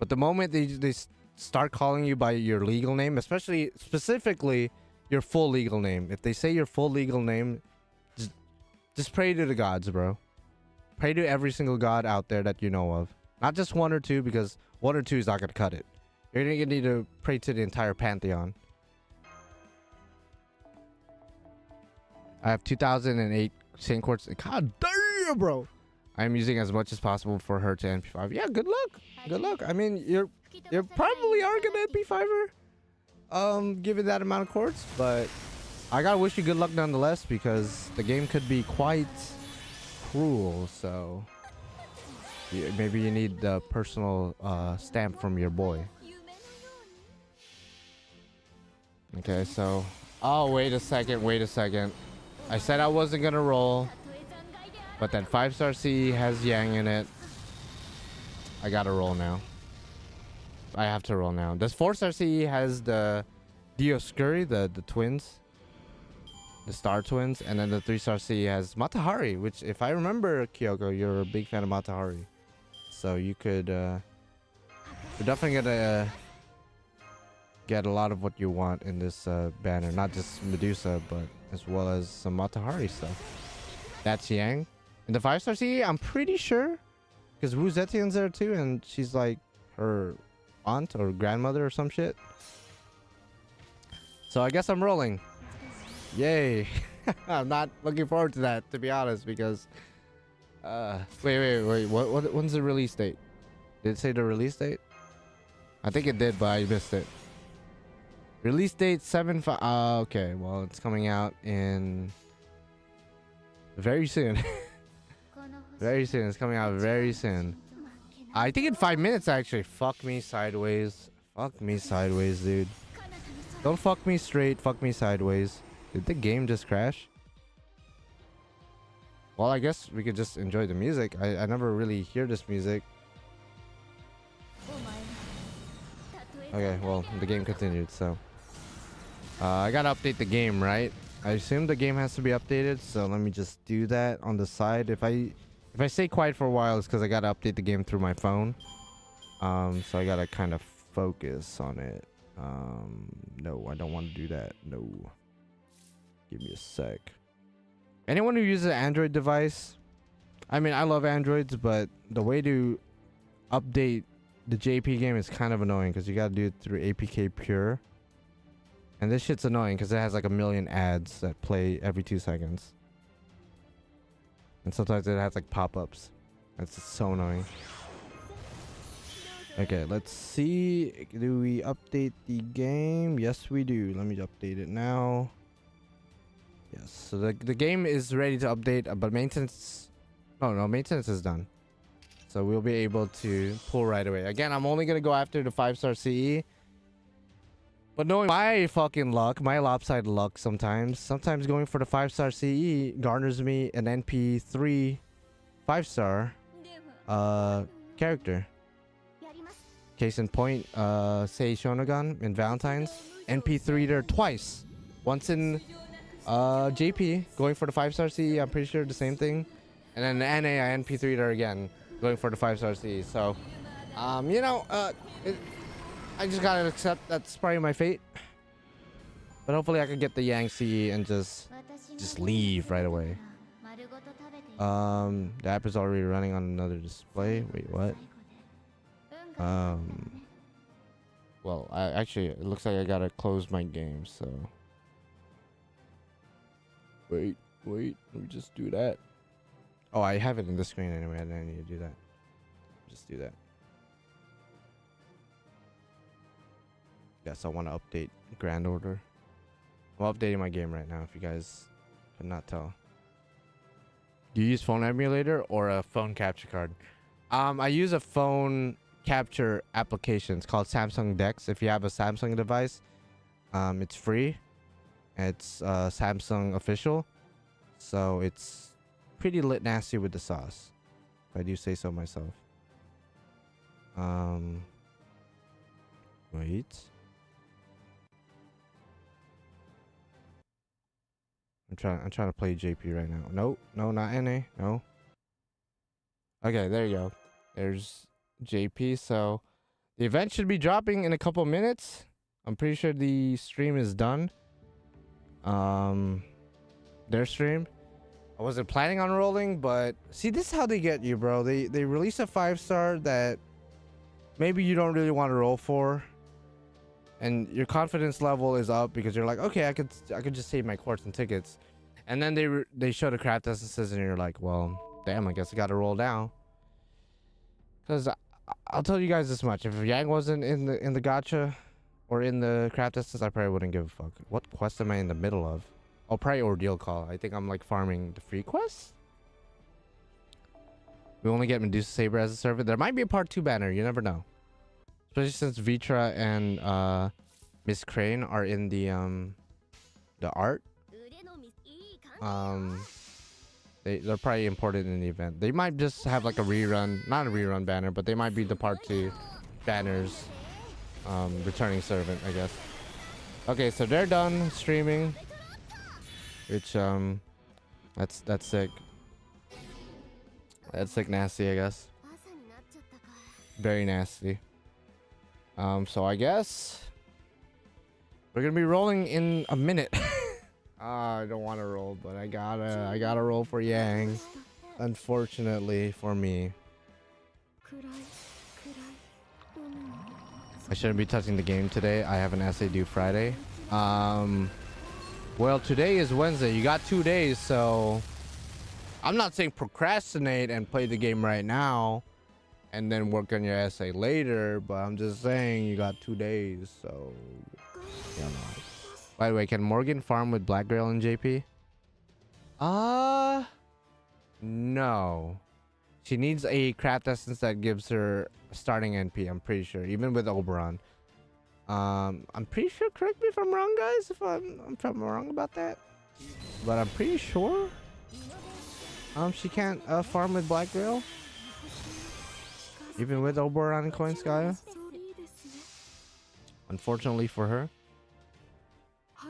But the moment they start calling you by your legal name, specifically your full legal name, if they say your full legal name, just pray to the gods, bro. Pray to every single god out there that you know of. Not just one or two, because one or two is not going to cut it. You're going to need to pray to the entire pantheon. I have 2008 Saint Quartz. God damn, bro. I'm using as much as possible for her to NP5. Yeah, good luck. Good luck. I mean, you're probably are gonna NP5 her, given that amount of quartz, but I gotta wish you good luck nonetheless, because the game could be quite cruel. So yeah, maybe you need the personal stamp from your boy. Okay, so wait a second. I said I wasn't gonna roll, but that 5-star C has Yang in it. I gotta roll now. I have to roll now. This 4-star C has the Dioscuri, the twins, the star twins, and then the 3-star C has Matahari, which, if I remember, Kyoko, you're a big fan of Matahari, so you could you're definitely gonna get a lot of what you want in this banner, not just Medusa, but as well as some Matahari stuff. That's Yang. In the 5-star C, I'm pretty sure, because Wu Zetian's there too, and she's like her aunt or grandmother or some shit. So I guess I'm rolling. Yay. I'm not looking forward to that, to be honest, because wait, when's the release date? Did it say the release date? I think it did, but I missed it. Release date 7/5. Okay, well, it's coming out in very soon. Very soon. It's coming out very soon. I think in 5 minutes, actually. Fuck me sideways. Fuck me sideways, dude. Don't fuck me straight. Fuck me sideways. Did the game just crash? Well, I guess we could just enjoy the music. I never really hear this music. Okay, well, the game continued, so I gotta update the game, right? I assume the game has to be updated, so let me just do that on the side. If I stay quiet for a while, it's because I gotta update the game through my phone. So I gotta kind of focus on it. No, I don't want to do that. No. Give me a sec. Anyone who uses an Android device, I mean, I love Androids, but the way to update the JP game is kind of annoying, because you gotta do it through APK Pure. And this shit's annoying because it has like a million ads that play every 2 seconds. And sometimes it has like pop-ups. That's just so annoying. Okay, let's see. Do we update the game? Yes, we do. Let me update it now. Yes, so the game is ready to update, but maintenance... No, maintenance is done. So we'll be able to pull right away. Again, I'm only going to go after the 5-star CE. But knowing my fucking luck, my lopsided luck sometimes going for the 5-star CE garners me an NP3 5-star character. Case in point, Sei Shonagon in Valentine's. NP3'd her twice. Once in JP, going for the 5-star CE, I'm pretty sure the same thing. And then the NA, I NP3'd her again, going for the 5-star CE. So, you know, I just gotta accept that's probably my fate. But hopefully I can get the Yang CE and just leave right away. The app is already running on another display. Wait, what? Well, actually, it looks like I gotta close my game, so... Wait, let me just do that. Oh, I have it in the screen anyway, I didn't need to do that. Just do that. Yes, I want to update Grand Order. I'm updating my game right now, if you guys could not tell. Do you use phone emulator or a phone capture card? I use a phone capture application. It's called Samsung Dex. If you have a Samsung device, it's free. It's Samsung official, so it's pretty lit nasty with the sauce, if I do say so myself. Wait. I'm trying to play JP right now. No, not NA. No. Okay, there you go. There's JP. So The event should be dropping in a couple minutes. I'm pretty sure the stream is done. Their stream. I wasn't planning on rolling, but see, this is how they get you, bro. They release a 5-star that maybe you don't really want to roll for, and your confidence level is up because you're like, okay, I could just save my course and tickets, and then they show the craft essences, and you're like, well, damn, I guess I got to roll down. Because I'll tell you guys this much: if Yang wasn't in the gacha or in the craft essence, I probably wouldn't give a fuck. What quest am I in the middle of? Oh, probably Ordeal Call. I think I'm like farming the free quests. We only get Medusa Saber as a servant. There might be a part 2 banner. You never know. Especially since Vitra and Miss Crane are in the art. They're probably important in the event. They might just have like a rerun, not a rerun banner, but they might be the part 2 banners. Returning servant, I guess. Okay, so they're done streaming. Which that's sick. That's sick nasty, I guess. Very nasty. So I guess we're gonna be rolling in a minute. I don't want to roll, but I gotta roll for Yang. Unfortunately for me. I shouldn't be touching the game today. I have an essay due Friday. Well, today is Wednesday. You got 2 days, so I'm not saying procrastinate and play the game right now and then work on your essay later, but I'm just saying you got 2 days, so you know. By the way, can Morgan farm with Black Grail and JP? No. She needs a craft essence that gives her a starting NP, I'm pretty sure, even with Oberon. I'm pretty sure, correct me if I'm wrong, guys, if I'm wrong about that, but I'm pretty sure she can't farm with Black Grail, even with Oberon and Coinskaya, unfortunately for her,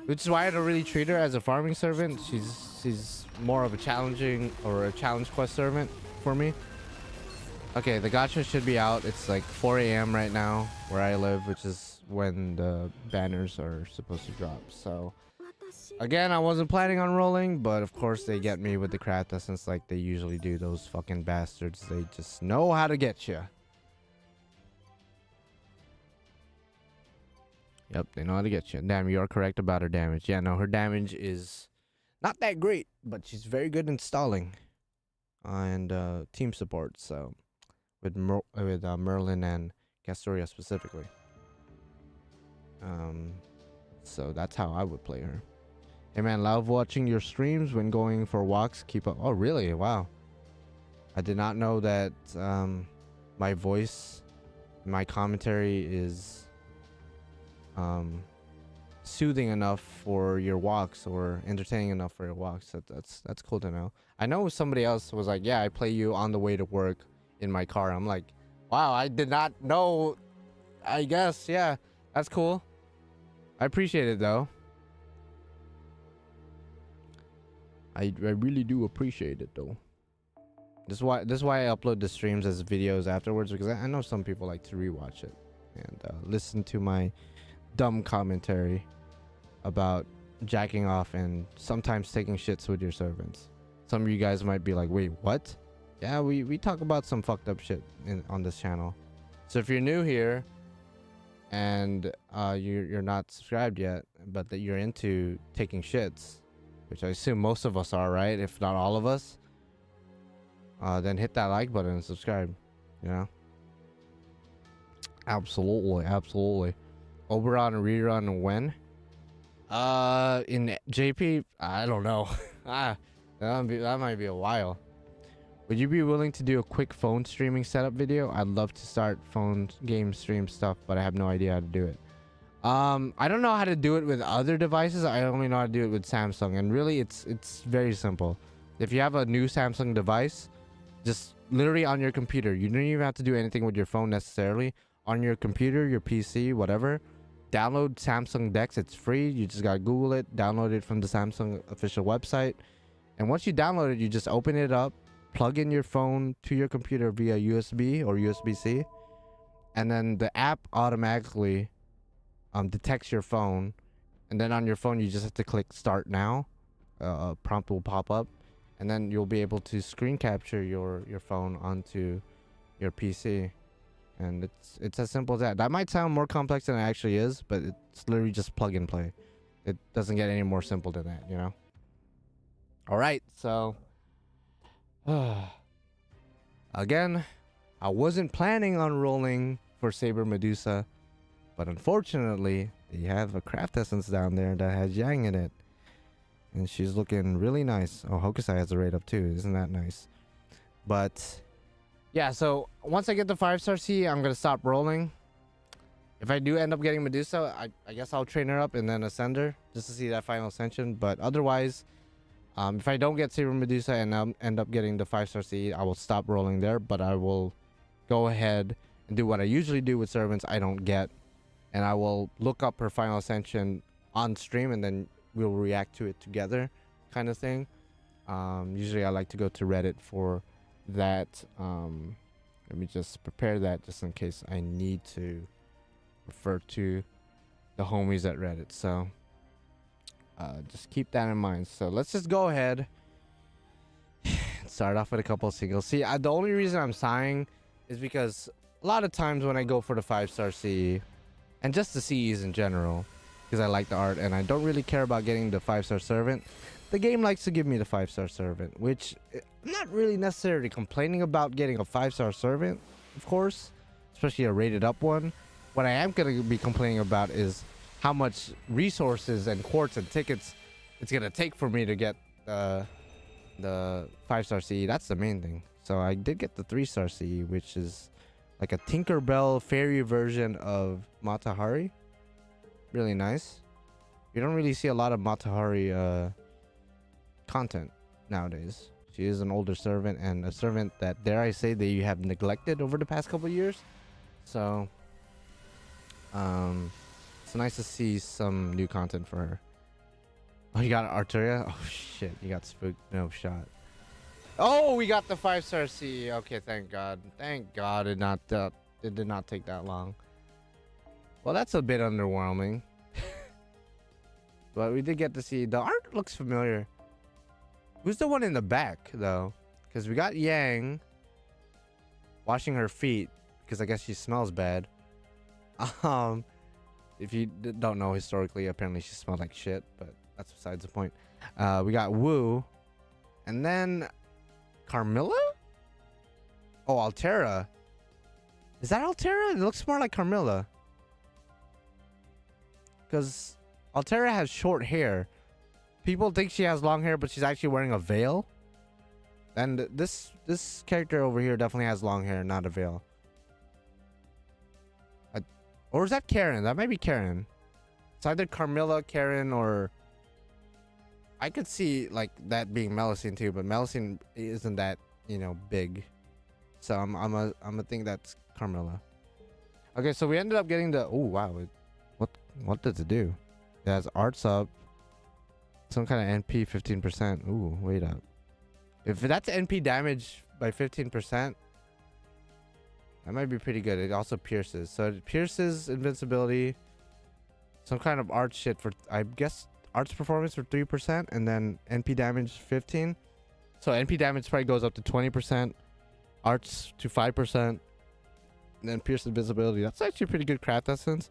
which is why I don't really treat her as a farming servant. She's more of a challenging or a challenge quest servant for me. Okay, the gacha should be out. It's like 4 a.m. right now where I live, which is when the banners are supposed to drop. So again, I wasn't planning on rolling, but of course they get me with the craft essence like they usually do. Those fucking bastards, they just know how to get you. Yep, they know how to get you. Damn, you are correct about her damage. Yeah, no, her damage is not that great, but she's very good in stalling and team support. So with Merlin and Castoria specifically. So that's how I would play her. Hey man, love watching your streams when going for walks. Keep up. Oh really? Wow. I did not know that my voice, my commentary is soothing enough for your walks or entertaining enough for your walks. That's cool to know. I know somebody else was like, yeah, I play you on the way to work in my car. I'm like, wow, I did not know. I guess, yeah, that's cool. I appreciate it though. I really do appreciate it though. This is why I upload the streams as videos afterwards, because I know some people like to rewatch it and listen to my dumb commentary about jacking off and sometimes taking shits with your servants. Some of you guys might be like, wait, what? Yeah, we talk about some fucked up shit on this channel. So if you're new here and you're not subscribed yet, but that you're into taking shits, which I assume most of us are, right? If not all of us, then hit that like button and subscribe, you know? Absolutely, absolutely. Oberon rerun when? In JP, I don't know. That might be a while. Would you be willing to do a quick phone streaming setup video? I'd love to start phone game stream stuff, but I have no idea how to do it. I don't know how to do it with other devices. I only know how to do it with Samsung, and really it's very simple. If you have a new Samsung device, just literally on your computer, you don't even have to do anything with your phone necessarily. On your computer, your PC, whatever, download Samsung Dex. It's free. You just gotta Google it, download it from the Samsung official website, and once you download it, you just open it up, plug in your phone to your computer via USB or USB-C, and then the app automatically detects your phone, and then on your phone you just have to click start now. A prompt will pop up, and then you'll be able to screen capture your phone onto your PC, and it's as simple as that. That might sound more complex than it actually is, but it's literally just plug and play. It doesn't get any more simple than that, you know. All right, so again, I wasn't planning on rolling for Saber Medusa, but unfortunately they have a craft essence down there that has Yang in it, and she's looking really nice. Oh, Hokusai has a rate up too. Isn't that nice? But yeah, so once I get the 5-star C, I'm gonna stop rolling. If I do end up getting Medusa, I guess I'll train her up and then ascend her just to see that final ascension. But otherwise, if I don't get Saber Medusa and end up getting the 5-star C, I will stop rolling there. But I will go ahead and do what I usually do with servants I don't get, and I will look up her final ascension on stream, and then we'll react to it together, kind of thing. Usually I like to go to Reddit for that. Let me just prepare that just in case I need to refer to the homies at Reddit. So just keep that in mind. So let's just go ahead and start off with a couple of singles. See, the only reason I'm sighing is because a lot of times when I go for the 5-star CE, and just the CEs in general, because I like the art and I don't really care about getting the 5-star servant, the game likes to give me the 5-star servant, which I'm not really necessarily complaining about getting a 5-star servant, of course, especially a rated up one. What I am going to be complaining about is how much resources and quartz and tickets it's going to take for me to get the 5-star CE. That's the main thing. So I did get the 3-star CE, which is like a Tinkerbell fairy version of Matahari. Really nice. You don't really see a lot of Matahari content nowadays. She is an older servant, and a servant that, dare I say, they have neglected over the past couple years. So it's nice to see some new content for her. Oh, you got Arturia? Oh shit, you got spooked. No shot. Oh, we got the 5-star C. Okay, thank God. Thank God it did not take that long. Well, that's a bit underwhelming. But we did get to see. The art looks familiar. Who's the one in the back, though? Because we got Yang washing her feet, because I guess she smells bad. If you don't know, historically, apparently she smelled like shit, but that's besides the point. We got Wu, and then Carmilla? Oh, Altera. Is that Altera? It looks more like Carmilla, because Altera has short hair. People think she has long hair, but she's actually wearing a veil. And this character over here definitely has long hair, not a veil. Or is that Karen? That might be Karen. It's either Carmilla, Karen, or I could see like that being Melusine too, but Melusine isn't that, you know, big. So I'm a think that's Carmilla. Okay, so we ended up getting the, oh wow, what does it do? It has arts up, some kind of NP 15%. Ooh, wait up. If that's NP damage by 15%, that might be pretty good. It also pierces. So it pierces invincibility, some kind of art shit for, I guess, arts performance for 3%, and then NP damage 15. So NP damage probably goes up to 20%, arts to 5%, and then pierce invincibility. That's actually a pretty good craft essence.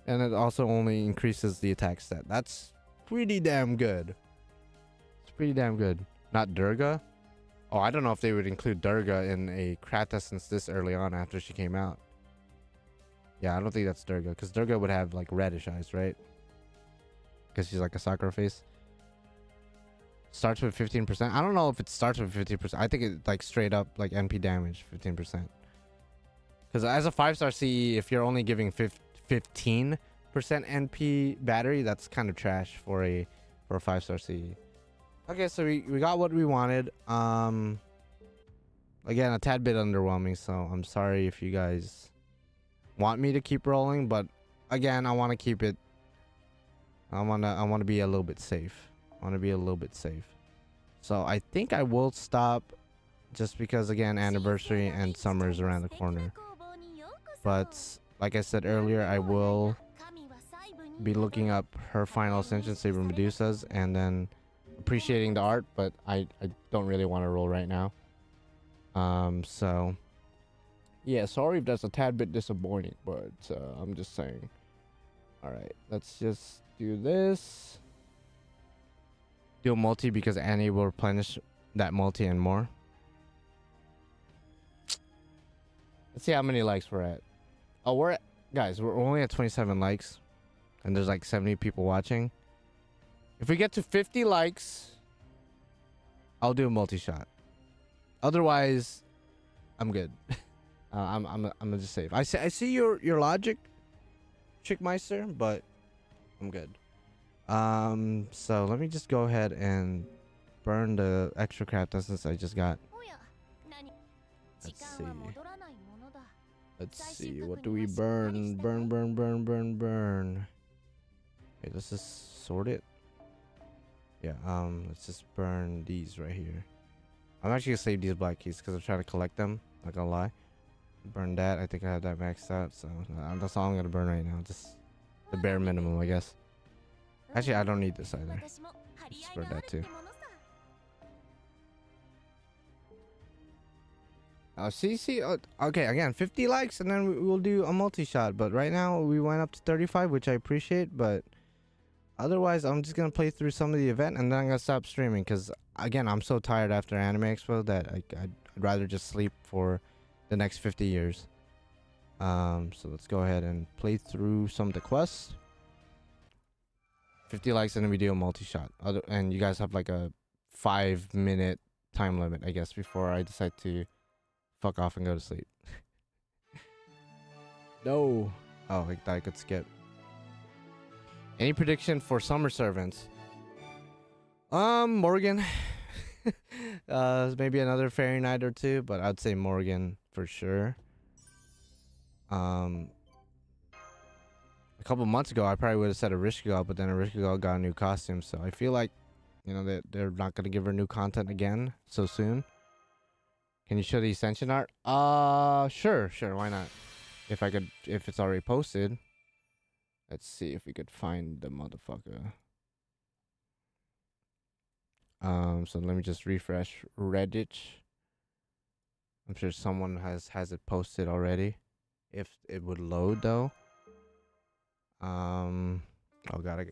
And it also only increases the attack stat. That's pretty damn good. It's pretty damn good. Not Durga. Oh, I don't know if they would include Durga in a craft essence this early on after she came out. Yeah, I don't think that's Durga, because Durga would have like reddish eyes, right? Because she's like a Sakura face. Starts with 15%. I don't know if it starts with 15%. I think it like straight up like NP damage 15%. Because as a 5-star CE, if you're only giving 15% NP battery, that's kind of trash for a 5-star CE. Okay, so we got what we wanted. Again, a tad bit underwhelming, so I'm sorry if you guys want me to keep rolling, but again, I want to keep it. I want to be a little bit safe. So I think I will stop, just because again, anniversary and summer is around the corner. but like I said earlier, I will be looking up her final ascension, Saber Medusa's, and then appreciating the art, but I don't really want to roll right now. So yeah, sorry if that's a tad bit disappointing, but I'm just saying. All right, let's just do this. Do a multi because Annie will replenish that multi and more. Let's see how many likes we're at. Oh, guys, we're only at 27 likes, and there's like 70 people watching. If we get to 50 likes, I'll do a multi-shot. Otherwise, I'm good. I'm just safe. I see your logic, Chickmeister, but I'm good. So let me just go ahead and burn the extra craft essence I just got. Let's see. Let's see. What do we burn? Burn. Okay, let's just sort it. Yeah. Let's just burn these right here. I'm actually gonna save these black keys because I'm trying to collect them. Not gonna lie. Burn that. I think I have that maxed out, so that's all I'm gonna burn right now. Just the bare minimum, I guess. Actually, I don't need this either. Let's burn that too. See. Okay, again, 50 likes, and then we'll do a multi-shot. But right now, we went up to 35, which I appreciate. But otherwise, I'm just gonna play through some of the event, and then I'm gonna stop streaming because, again, I'm so tired after Anime Expo that I'd rather just sleep for the next 50 years. So let's go ahead and play through some of the quests. 50 likes, and then we do a multi-shot. And you guys have like a 5-minute time limit, I guess, before I decide to fuck off and go to sleep. No. Oh, I thought I could skip. Any prediction for summer servants? Morgan. Maybe another fairy night or two, but I'd say Morgan for sure. A couple months ago, I probably would have said Erishkigal, but then Erishkigal got a new costume, so I feel like, you know, they're not gonna give her new content again so soon. Can you show the Ascension art? Sure, why not? If it's already posted. Let's see if we could find the motherfucker. So let me just refresh Reddit. I'm sure someone has it posted already. If it would load though. Oh god,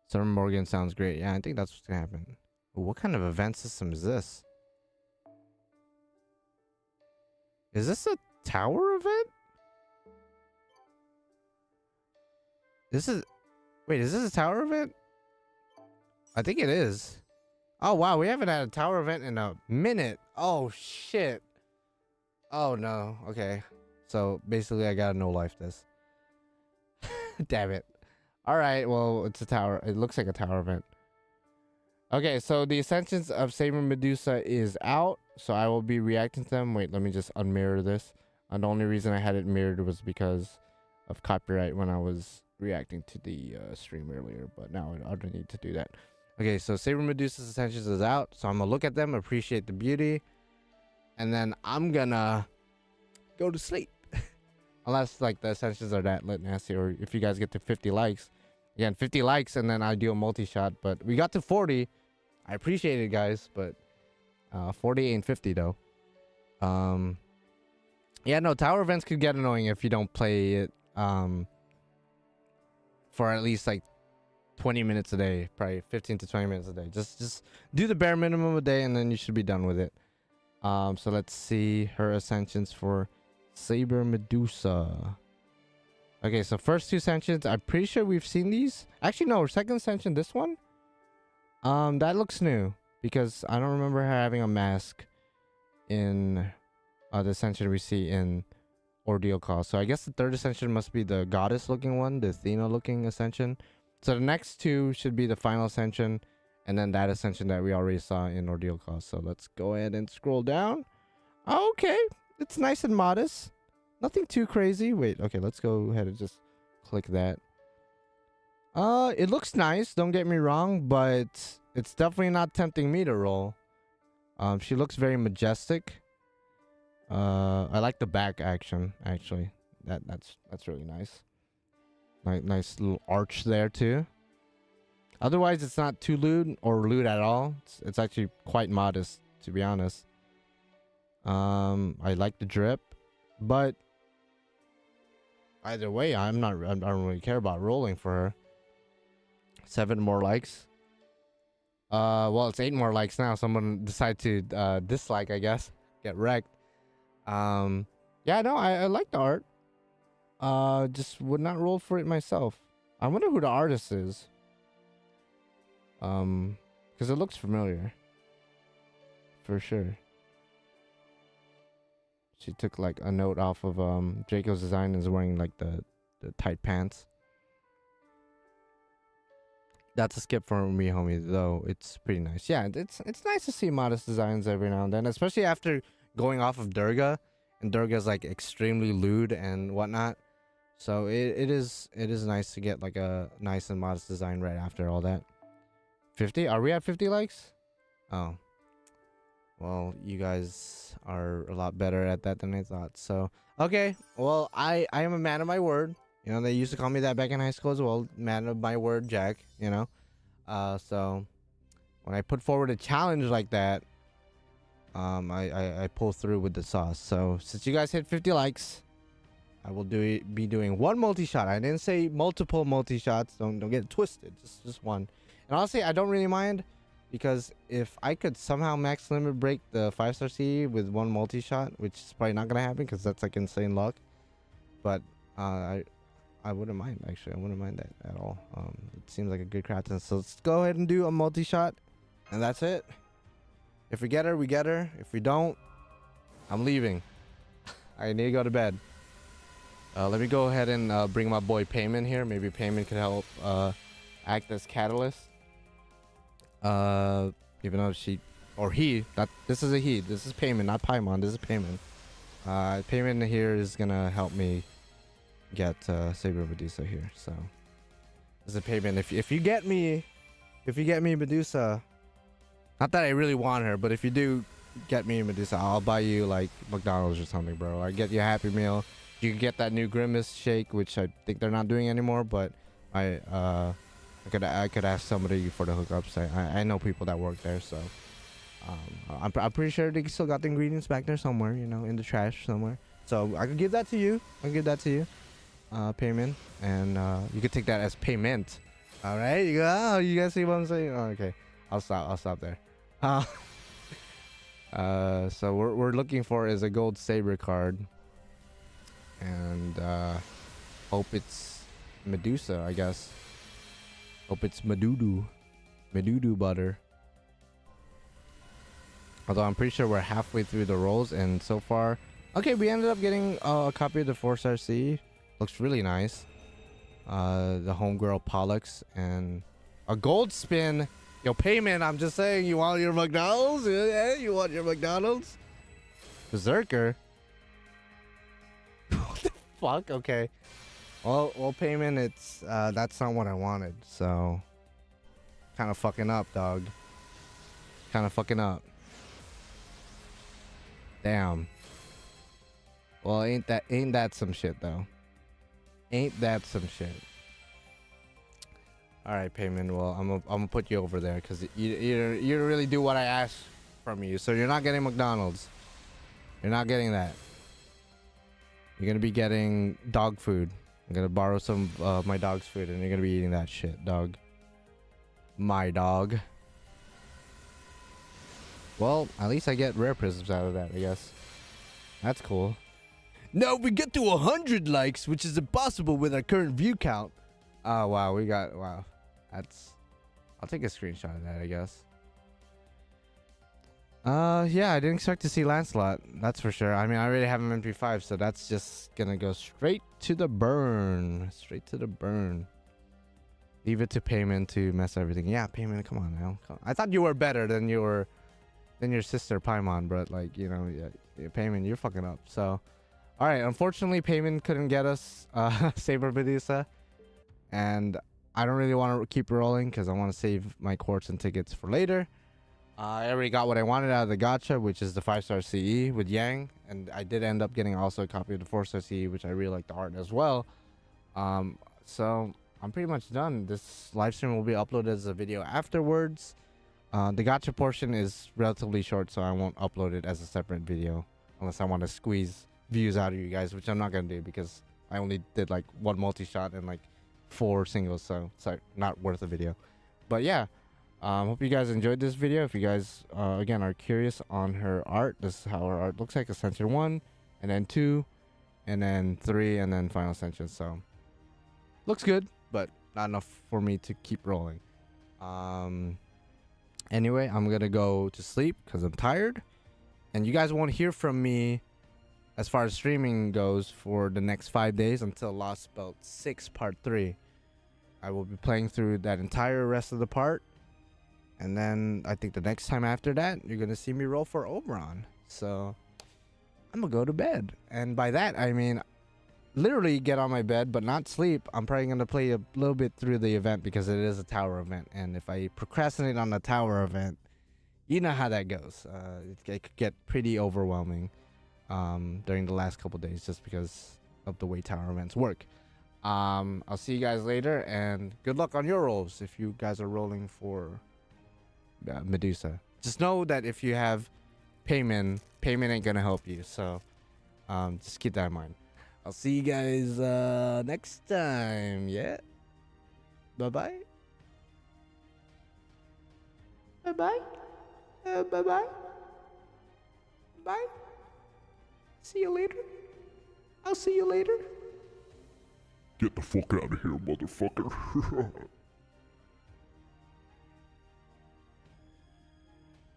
Sir Morgan sounds great. Yeah, I think that's what's gonna happen. What kind of event system is this? Is this a tower event? Wait, is this a tower event? I think it is. Oh wow, we haven't had a tower event in a minute. Oh shit. Oh no. Okay. So basically I gotta no life this. Damn it. Alright, well, it's a tower. It looks like a tower event. Okay, so the Ascensions of Saber Medusa is out, so I will be reacting to them. Wait, let me just unmirror this. And the only reason I had it mirrored was because of copyright when I was reacting to the stream earlier, but now I don't need to do that. Okay, so Saber Medusa's Ascensions is out, so I'm gonna look at them, appreciate the beauty, and then I'm gonna go to sleep. Unless like the Ascensions are that lit nasty, or if you guys get to 50 likes. Again, 50 likes and then I do a multi-shot, but we got to 40. I appreciate it, guys, but 40 ain't 50 though. Yeah, no, tower events could get annoying if you don't play it for at least like 20 minutes a day, probably 15 to 20 minutes a day. Just do the bare minimum a day and then you should be done with it. So let's see her Ascensions for Saber Medusa. Okay, so first two Ascensions, I'm pretty sure we've seen these. Actually, no, second Ascension, this one. That looks new because I don't remember her having a mask in the Ascension we see in Ordeal Call. So I guess the third Ascension must be the goddess looking one, the Athena looking Ascension. So the next two should be the final Ascension and then that Ascension that we already saw in Ordeal Call. So let's go ahead and scroll down. Okay, it's nice and modest. Nothing too crazy. Wait, okay, let's go ahead and just click that. It looks nice, don't get me wrong, but it's definitely not tempting me to roll. She looks very majestic. I like the back action actually. That's really nice. Nice little arch there too. Otherwise, it's not too lewd or lewd at all. It's actually quite modest, to be honest. I like the drip, but either way, I don't really care about rolling for her. 7 more likes. Well, it's 8 more likes now. Someone decide to dislike, I guess. Get wrecked. Yeah, no, I like the art. Just would not roll for it myself. I wonder who the artist is. Because it looks familiar. For sure. She took like a note off of Draco's design and is wearing like the tight pants. That's a skip for me, homie, though. It's pretty nice. Yeah, it's nice to see modest designs every now and then, especially after going off of Durga, and Durga's like extremely lewd and whatnot. So it is nice to get like a nice and modest design right after all that. 50? Are we at 50 likes? Oh. Well, you guys are a lot better at that than I thought. So, okay. Well, I am a man of my word. You know, they used to call me that back in high school as well. Man of my word, Jack, you know. So when I put forward a challenge like that, I pull through with the sauce. So since you guys hit 50 likes, I will be doing 1 multi-shot. I didn't say multiple multi-shots. Don't get it twisted. Just one. And honestly, I don't really mind, because if I could somehow max limit break the 5-star CE with 1 multi-shot, which is probably not gonna happen because that's like insane luck, but I wouldn't mind, actually. I wouldn't mind that at all. It seems like a good crafting. So let's go ahead and do a multi-shot, and that's it. If we get her, we get her. If we don't, I'm leaving. I need to go to bed. Let me go ahead and bring my boy Payman here. Maybe Payman could help act as catalyst. Even though she or he, this is a he. This is Payman, not Paimon. This is Payman. Payman here is gonna help me get Saber Medusa here. So this is Payman. If you get me Medusa, not that I really want her, but if you do get me Medusa, I'll buy you like McDonald's or something, bro. I get you a Happy Meal. You can get that new Grimace shake, which I think they're not doing anymore, but I could ask somebody for the hookups. I know people that work there, so I'm pretty sure they still got the ingredients back there somewhere, you know, in the trash somewhere. So I could give that to you. Payment, and you could take that as payment. All right, you guys see what I'm saying? Oh, okay, I'll stop there. So we're looking for is a gold Saber card, and hope it's Medusa, I guess. Hope it's Medudu butter. Although I'm pretty sure we're halfway through the rolls, and so far, okay, we ended up getting a copy of the 4-star C. Looks really nice. The homegirl Pollux and a gold spin. Yo, Payment, I'm just saying, you want your McDonald's? Yeah, you want your McDonald's? Berserker. What the fuck? Okay. Well, Payment, it's that's not what I wanted. So, kind of fucking up, dog. Kind of fucking up. Damn. Well, ain't that some shit though? Ain't that some shit? All right, Payment. Well, I'm gonna put you over there because you really do what I asked from you. So you're not getting McDonald's. You're not getting that. You're gonna be getting dog food. I'm gonna borrow some of my dog's food, and you're gonna be eating that shit, dog. My dog. Well, at least I get rare prisms out of that, I guess. That's cool. Now we get to 100 likes, which is impossible with our current view count. Oh, wow. Wow. I'll take a screenshot of that, I guess. Yeah, I didn't expect to see Lancelot. That's for sure. I mean, I already have him in MP5, so that's just gonna go straight to the burn. Straight to the burn. Leave it to Payment to mess everything. Yeah, Payment, come on now. I thought you were better than your sister Paimon, but like, you know, yeah, Payment, you're fucking up. So, all right. Unfortunately, Payment couldn't get us Saber Medusa, and I don't really want to keep rolling because I want to save my quartz and tickets for later. I already got what I wanted out of the gacha, which is the 5-star CE with Yang, and I did end up getting also a copy of the 4-star CE, which I really like the art as well. So I'm pretty much done. This live stream will be uploaded as a video afterwards. The gacha portion is relatively short, so I won't upload it as a separate video unless I want to squeeze views out of you guys, which I'm not gonna do because I only did like 1 multi-shot and like 4 singles, so sorry, not worth a video. But yeah. Hope you guys enjoyed this video. If you guys again are curious on her art, this is how her art looks like. Ascension 1, and then 2, and then 3, and then Final Ascension. So looks good, but not enough for me to keep rolling. Anyway, I'm gonna go to sleep because I'm tired, and you guys won't hear from me as far as streaming goes for the next 5 days until Lostbelt 6 Part 3. I will be playing through that entire rest of the part. And then I think the next time after that, you're going to see me roll for Oberon. So I'm going to go to bed. And by that, I mean literally get on my bed, but not sleep. I'm probably going to play a little bit through the event because it is a tower event. And if I procrastinate on the tower event, you know how that goes. It could get pretty overwhelming during the last couple days just because of the way tower events work. I'll see you guys later. And good luck on your rolls if you guys are rolling for... Medusa. Just know that if you have payment ain't gonna help you, so just keep that in mind. I'll see you guys next time. Yeah, bye bye. Bye bye. Bye bye. Bye. See you later. I'll see you later. Get the fuck out of here, motherfucker.